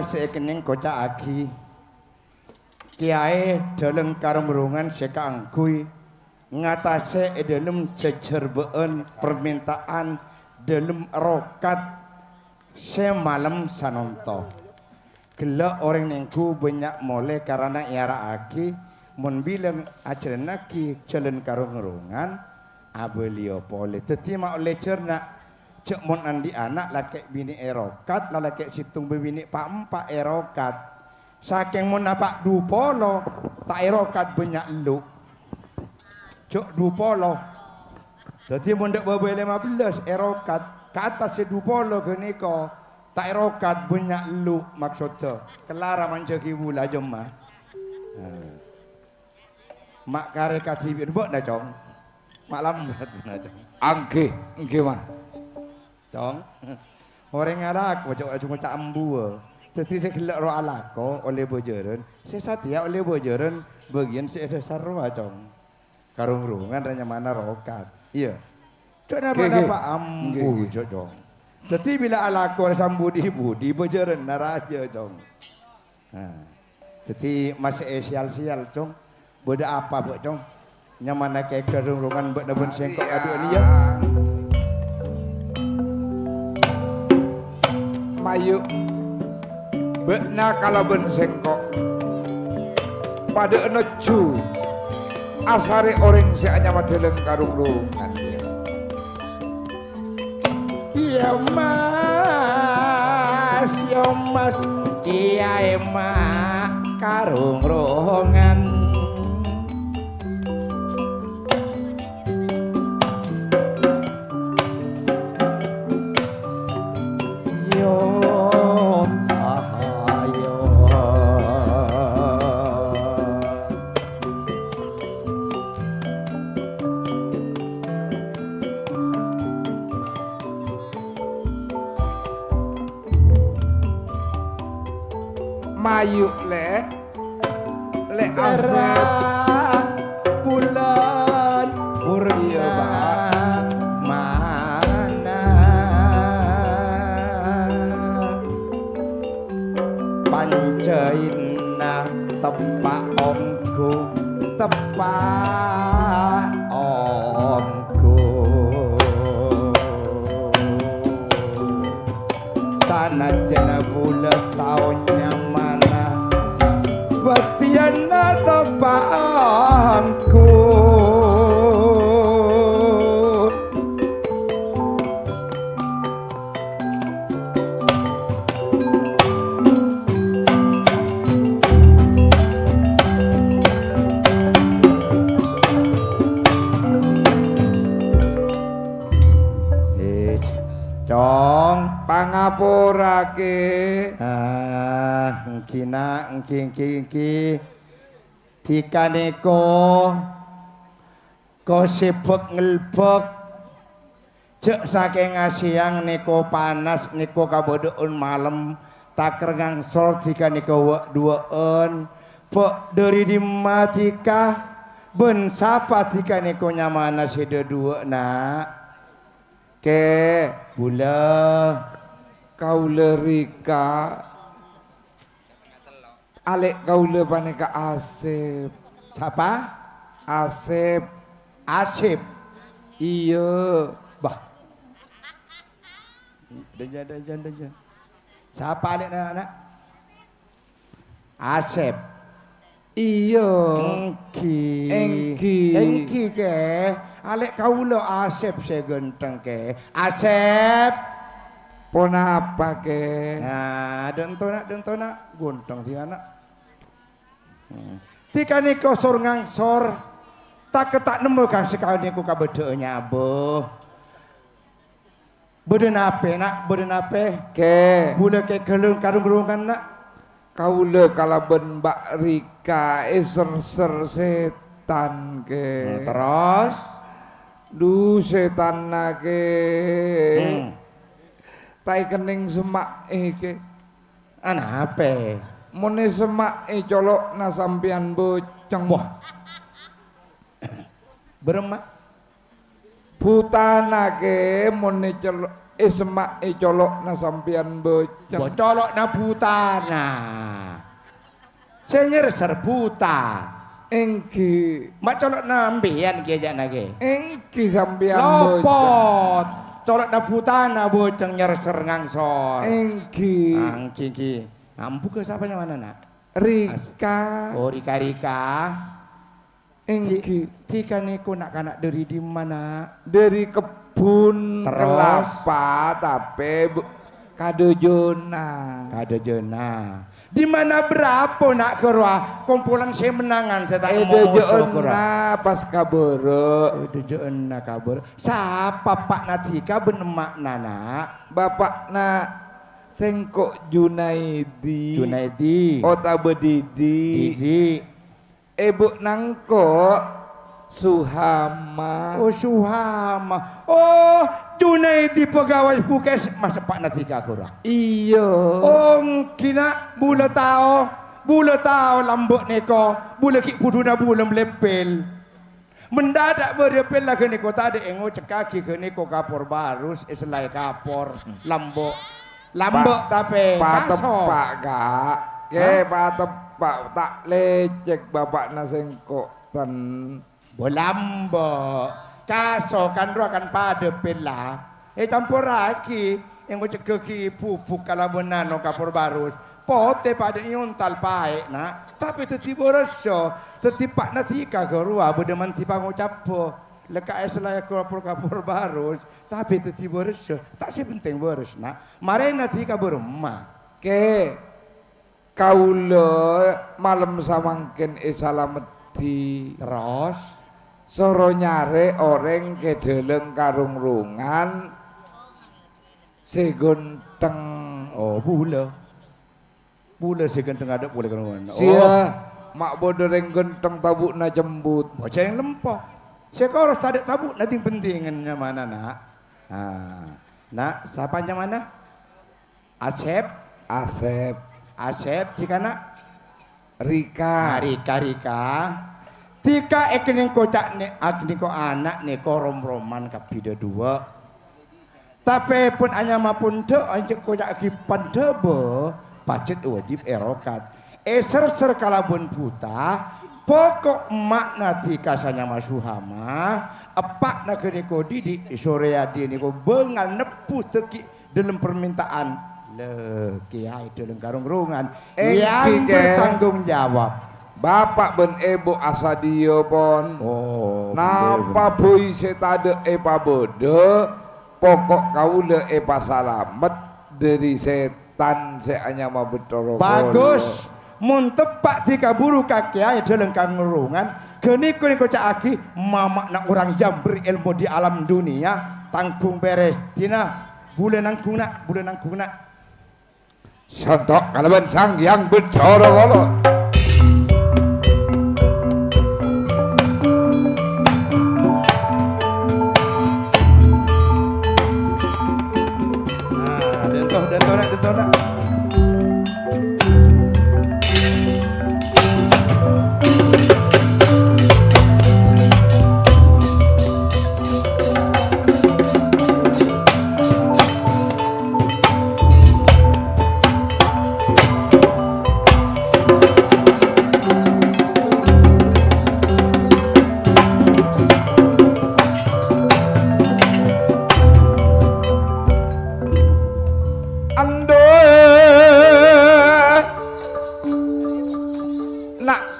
Sekening kocak agi kiai dalam karungrungan sekaanggui ngatase dalam jejerbeen permintaan dalam rokat semalam sanonto gela orang nengku banyak mulai karena iara agi mun bilang ajaran agi jalan karungrungan abelio boleh tetima oleh cernak cek mon andi anak laki bini erokat laki situng bini pak empat erokat saking mon napak dupolo tak erokat banyak lu cek dupolo jadi mon dak bawa 15 erokat ke atas si dupolo ke niko tak erokat banyak lu maksudnya kelara manjaki bula jomma mak kare katibin buat dah cong mak lambat dah cong angke mah Dong. Orang alak cuma tak ambu. Tetapi saya kelak roh alako oleh bojoran. Saya setia oleh bojoran bagian saya ada sarwa cong. Karung-rungan ranya mana rokat. Iya. Cok napa ambu cok. Jadi bila alako sambu di budi bojoran naraja cong. Nah. Jadi masih sial-sial cong. Boda apa buat cong? Nyamana kayak karung-rungan buat nabun sengkok aduh ni ya. Mayu bekna kalau ben sengkok pada enocu asare orang si hanya madeleng karung-rungan ya mas dia emak karung-rungan Mayu le asep bulan purna mana pancaina tepak omku sanajan bulan tahunnya Batiana tepaangku Cong pangapurake engki dikaneko sibuk ngelbek cek saking asiang niko panas niko kabodoon malam tak ngangsor dikaneko wek dueen pek dari dimatika ben sapa dikaneko nyamana sida dua nak ke bula kaula Rika alek kaula paneka Asep. Siapa? Asep. Iya. Bah. Deja. Siapa alek anak? Asep. Iya. Engki ke. Alek kaula Asep saya genteng ke. Asep. Pona apa ke? Nah, dentona gontong dia anak. Tika niko sor ngangsor tak ketak nemu kasih kau niku kabedenya boh. Beden ape nak? Ke. Bule ke gelung karung-karungan nak. Kaula kalaben Mbak Rika ser setan ke. Terus? Duh setan nake. Tai kening semak ke. Ana ape? Mone semak colok na sampean boceng. Wah. Beremak. Butana ke mone colok semak colok na sampean boceng. Bo colok na butana. Senyer serbuta. Engki. Mak colok na ambian ki aja nage. Engki sampean boceng. Lopot. Colok na butana boceng nyer ngangsor. Engki. Angki. Ampu ke siapanya mana nak? Rika. Oh Rika. Engki. Tika niku nak kanak dari di mana? Dari kebun kelapa tapi kadojona. Di mana berapa nak kerwa? Kumpulan saya menangan saya tak mau kerwa. Pas kabur. Dojona kabur. Siapa Pak Natika benemak nana? Bapak nak. Sengkok Junaidi. Ota bedidi. Ibu nangko Suhama. Oh Suhama. Oh Junaidi pegawai Puskesmas Pak Natika kurang. Iya. Oh kina bula tao lambuk neko bula ki puduna bula melepel. Mendadak berepel lah ke neko tadi engo cekaki ke neko kapor barus selai kapor lambuk tapi kaso. Pak gak. Ke pak tak lecek bapak nasengko ten. Bolambo kaso kan ru akan pada pela campur lagi yang go cekeki pupuk kalabonano kapur barus pote pada yuntal pae nak tapi tetibo reso tetipak natika gerua bedeman tipa ngucapo leka eselaya kapur barus tapi tetibo reso tak sih penting boros nak mare natika berumah ke kaulo malam samangken salameti terus soro nyare orang kedeleng karung rungan segunteng. Oh bula segenteng ada boleh karungan. Sia mak bodoh yang genteng tabuk na jembut. Bocah yang lempok. Saya kau harus tadak tabuk nanti pentingannya mana nak? Nak siapa mana? Asep. Jika nak Rika. Tika ekening kocak ni agni ko anak ni ko rom-roman kapida dua. Tapi pun hanya mapun te anjek kocak ki pandebe pacet wajib erokat. Ser kalabun puta pokok makna tika sanya masuhama epak nak kene ko didi sore adi ni ko bengal nepu teki dalam permintaan le kiai dalam karung rungan yang bertanggung jawab. Bapak ben ebo asadio pon. Oh. Napa boy setade epa bode pokok kaula epa salamet dari setan seanya ma betoro. Bagus. Mun tepak jika buru kaki ay dalam kangurungan geni ko cak aki mamak nak orang jambri ilmu di alam dunia tanggung beres tina bulan nangkuna. Santok kalaban sang yang betoro kolo. Dentoh nak.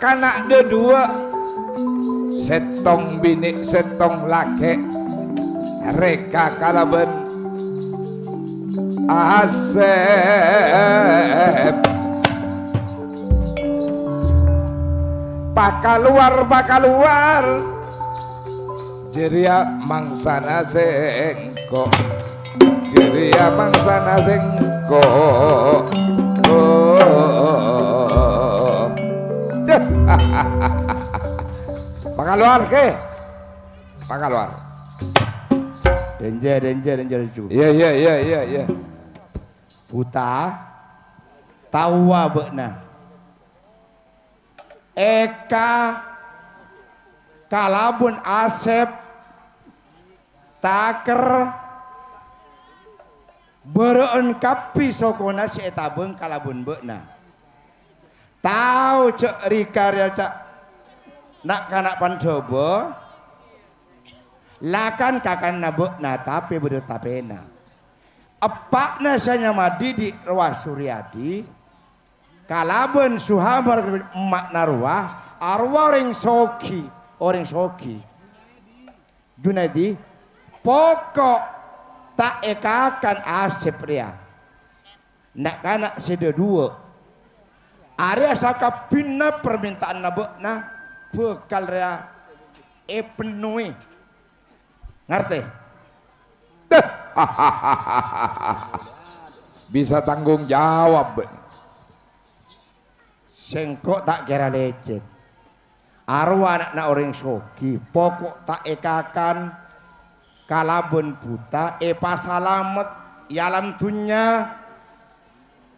Anak de dua setong bini setong laki reka kalaben Asep pakaluar jeria mangsana sengko Pangaluar. Danger juga. Iya. Puta tawa bekna. Eka kalabun Asep taker bereun kapi sokona si eta beung kalabun bekna. Tahu cek Rika cak nak kanak pancoba lakan kakan nabuk na tapi bedo tapena epak nasanya madi di ruah Suryadi kalabun suhamar emak narwah arwah orang soki Junaidi pokok tak ekakan Asep ria nak kanak sede dua Area saka pina permintaan nabokna bekal rea penuhi. Ngerti? Bisa tanggung jawab. Sengkok tak kira lecet. arwah anak orang sogi pokok tak ekakan kalabun buta pasalamet yalam dunya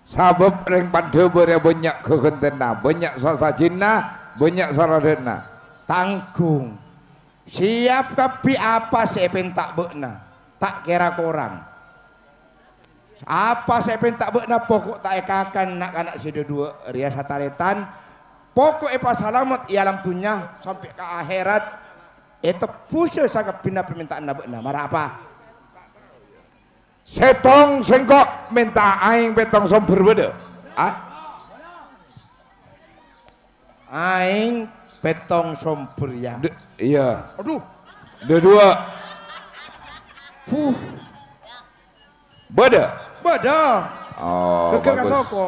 sabab ring pada banyak kegentena banyak sasajina banyak saradena tanggung siap tapi apa saya tak bekna tak kira korang apa saya tak bekna pokok tak ekakan nak anak si dua riasa taretan pokok pasalamet yalam dunya sampai ke akhirat itu pusat sangat pindah permintaan nabekna marah apa setong sengkok minta aing betong somber beda aing betong somber ya iya aduh dua beda oh bagus soko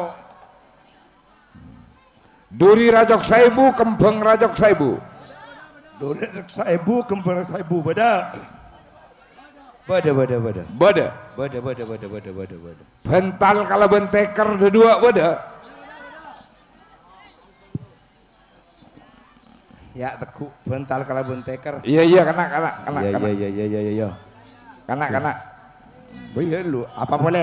duri rajok saibu kembang rajok saibu duri rajok saibu kembang saibu beda bental kalau benteker dua beda ya teku bental kalau benteker iya kena iya lu apa boleh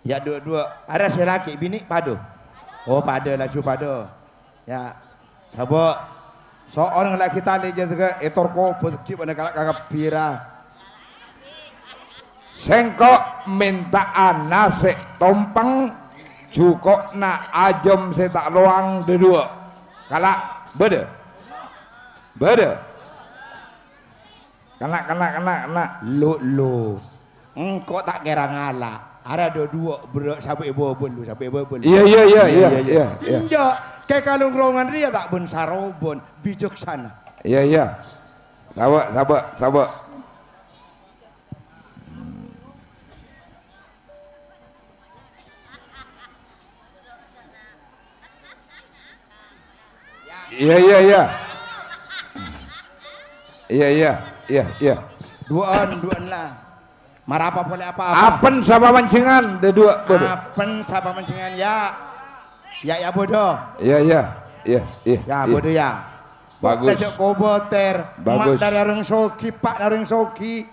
ya dua ada si laki bini padu oh pada laju padu ya sabok seorang laki tali juga etor kopo cip ada kakak pira sengkok mintaan nasi tompeng cukok na ajem saya tak luang dua kalak beda kena lu engkau tak kira ngalah ada dua berak sampai bobon iya enggak kayak kalau ngelongan dia tak ben sarobon bijaksana iya sabar iya duaan lah marah apa boleh apa apen sama mancingan dua apen sama mancingan ya bodoh iya bodoh ya bagus koboter bagus mak dari orang sogi pak dari orang sogi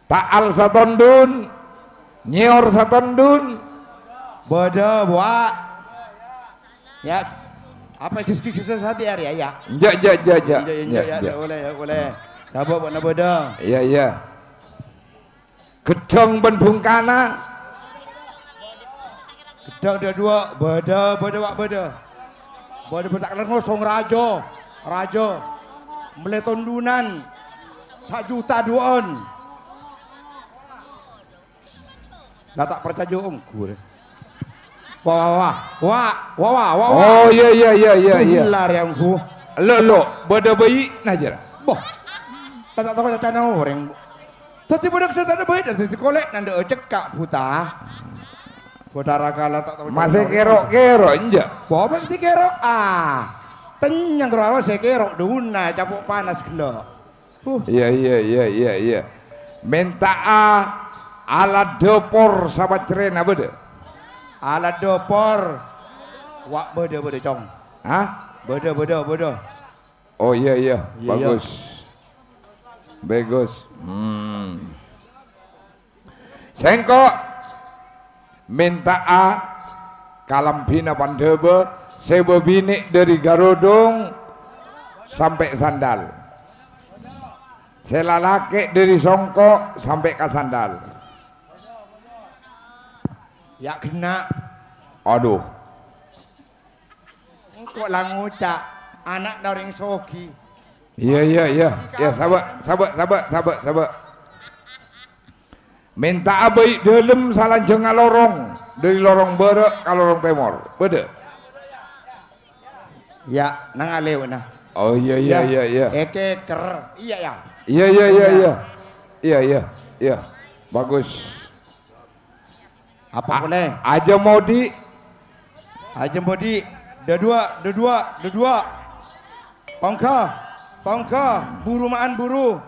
taal satondun nyor satondun bodoh buat ya apa kisah hati hari ya boleh sabuk buat bodoh iya gedong benbungkana gedong dua bodoh tak ngosong rajo meletondunan 1 juta duon nggak tak percaya om gue wah oh iya ular yang ku lo bodoh bayi najar boh tak tahu cacana orang tapi bodoh cacana bayi dan sisi kolek nanda cekak puta saudara kala tak tahu masih kerok enggak bawa masih kerok tenyang kerawa saya kerok duna capuk panas gelo iya minta alat dopor sahabat cerena beda alat dopor wak beda cong beda oh iya bagus sengkok minta kalambina pandebe sebo bini dari garodong sampai sandal selalake dari songkok sampai ke sandal ya kena aduh kok lah ngucap anak dari sogi iya sabar minta abai dalam salanjeng lorong dari lorong barat ke lorong timur beda ya nang alew nah oh iya ekeker iya bagus apa boleh aja modi dua pongka buru maan buru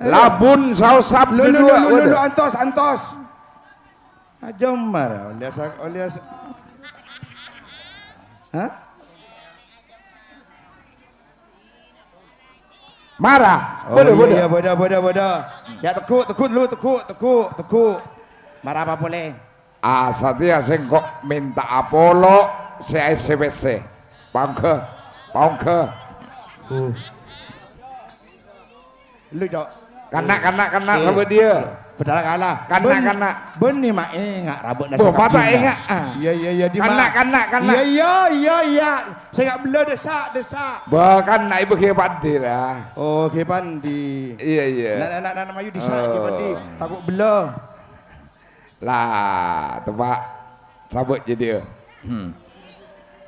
Labun sausap Lu dua. antos. Aja marah alias. Hah? Marah. Oh iya bodoh. Ya tekuk dulu. Marah apa boleh? Satya sengkok minta Apollo CICBC. Pangke. Lu jok. Kena sama dia. Padahal kalah. Kena. Benih mak enggak rambut nasi. Mata enggak. Iya di Kena. Iya. Saya enggak bela desak. Bahkan naik bagi pandir lah. Oh, ke pandi. Iya. Nak mayu desak ke pandi. Takut bela. Lah, tempat sabut jadi.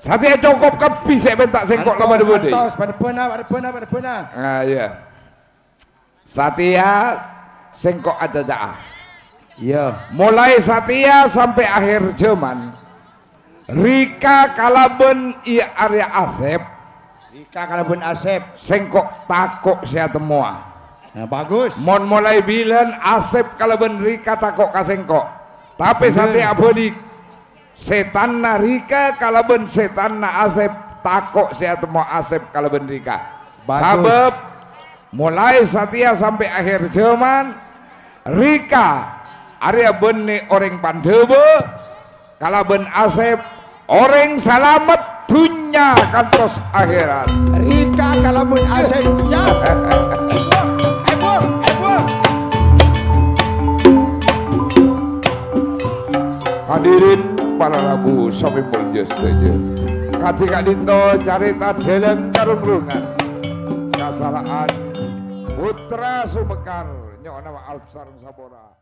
Satya cukup kepi saya bentak sengkok lama dulu. Antos, pada pernah. Iya. Satya sengkok aja. Iya. Mulai Satya sampai akhir zaman. Rika kalaben iya Arya Asep. Rika kalaben Asep. Sengkok takok saya temua. Nah, bagus. Mon mulai bilan Asep kalaben Rika takok kasengkok. Tapi Satya abadi setan na Rika kalaben setan na Asep takok saya temua Asep kalaben Rika. Sebab mulai Satya sampai akhir zaman Rika Arya beni orang Pandeba kalaben Asep orang selamat dunia kantos akhirat. Rika kalaben Asep ya. Hadirin para rabu sampai berjas saja. Ketika dinto carita jalan karungan kesalahan Putra Sumekar Nyok nama Alpsar Sabora.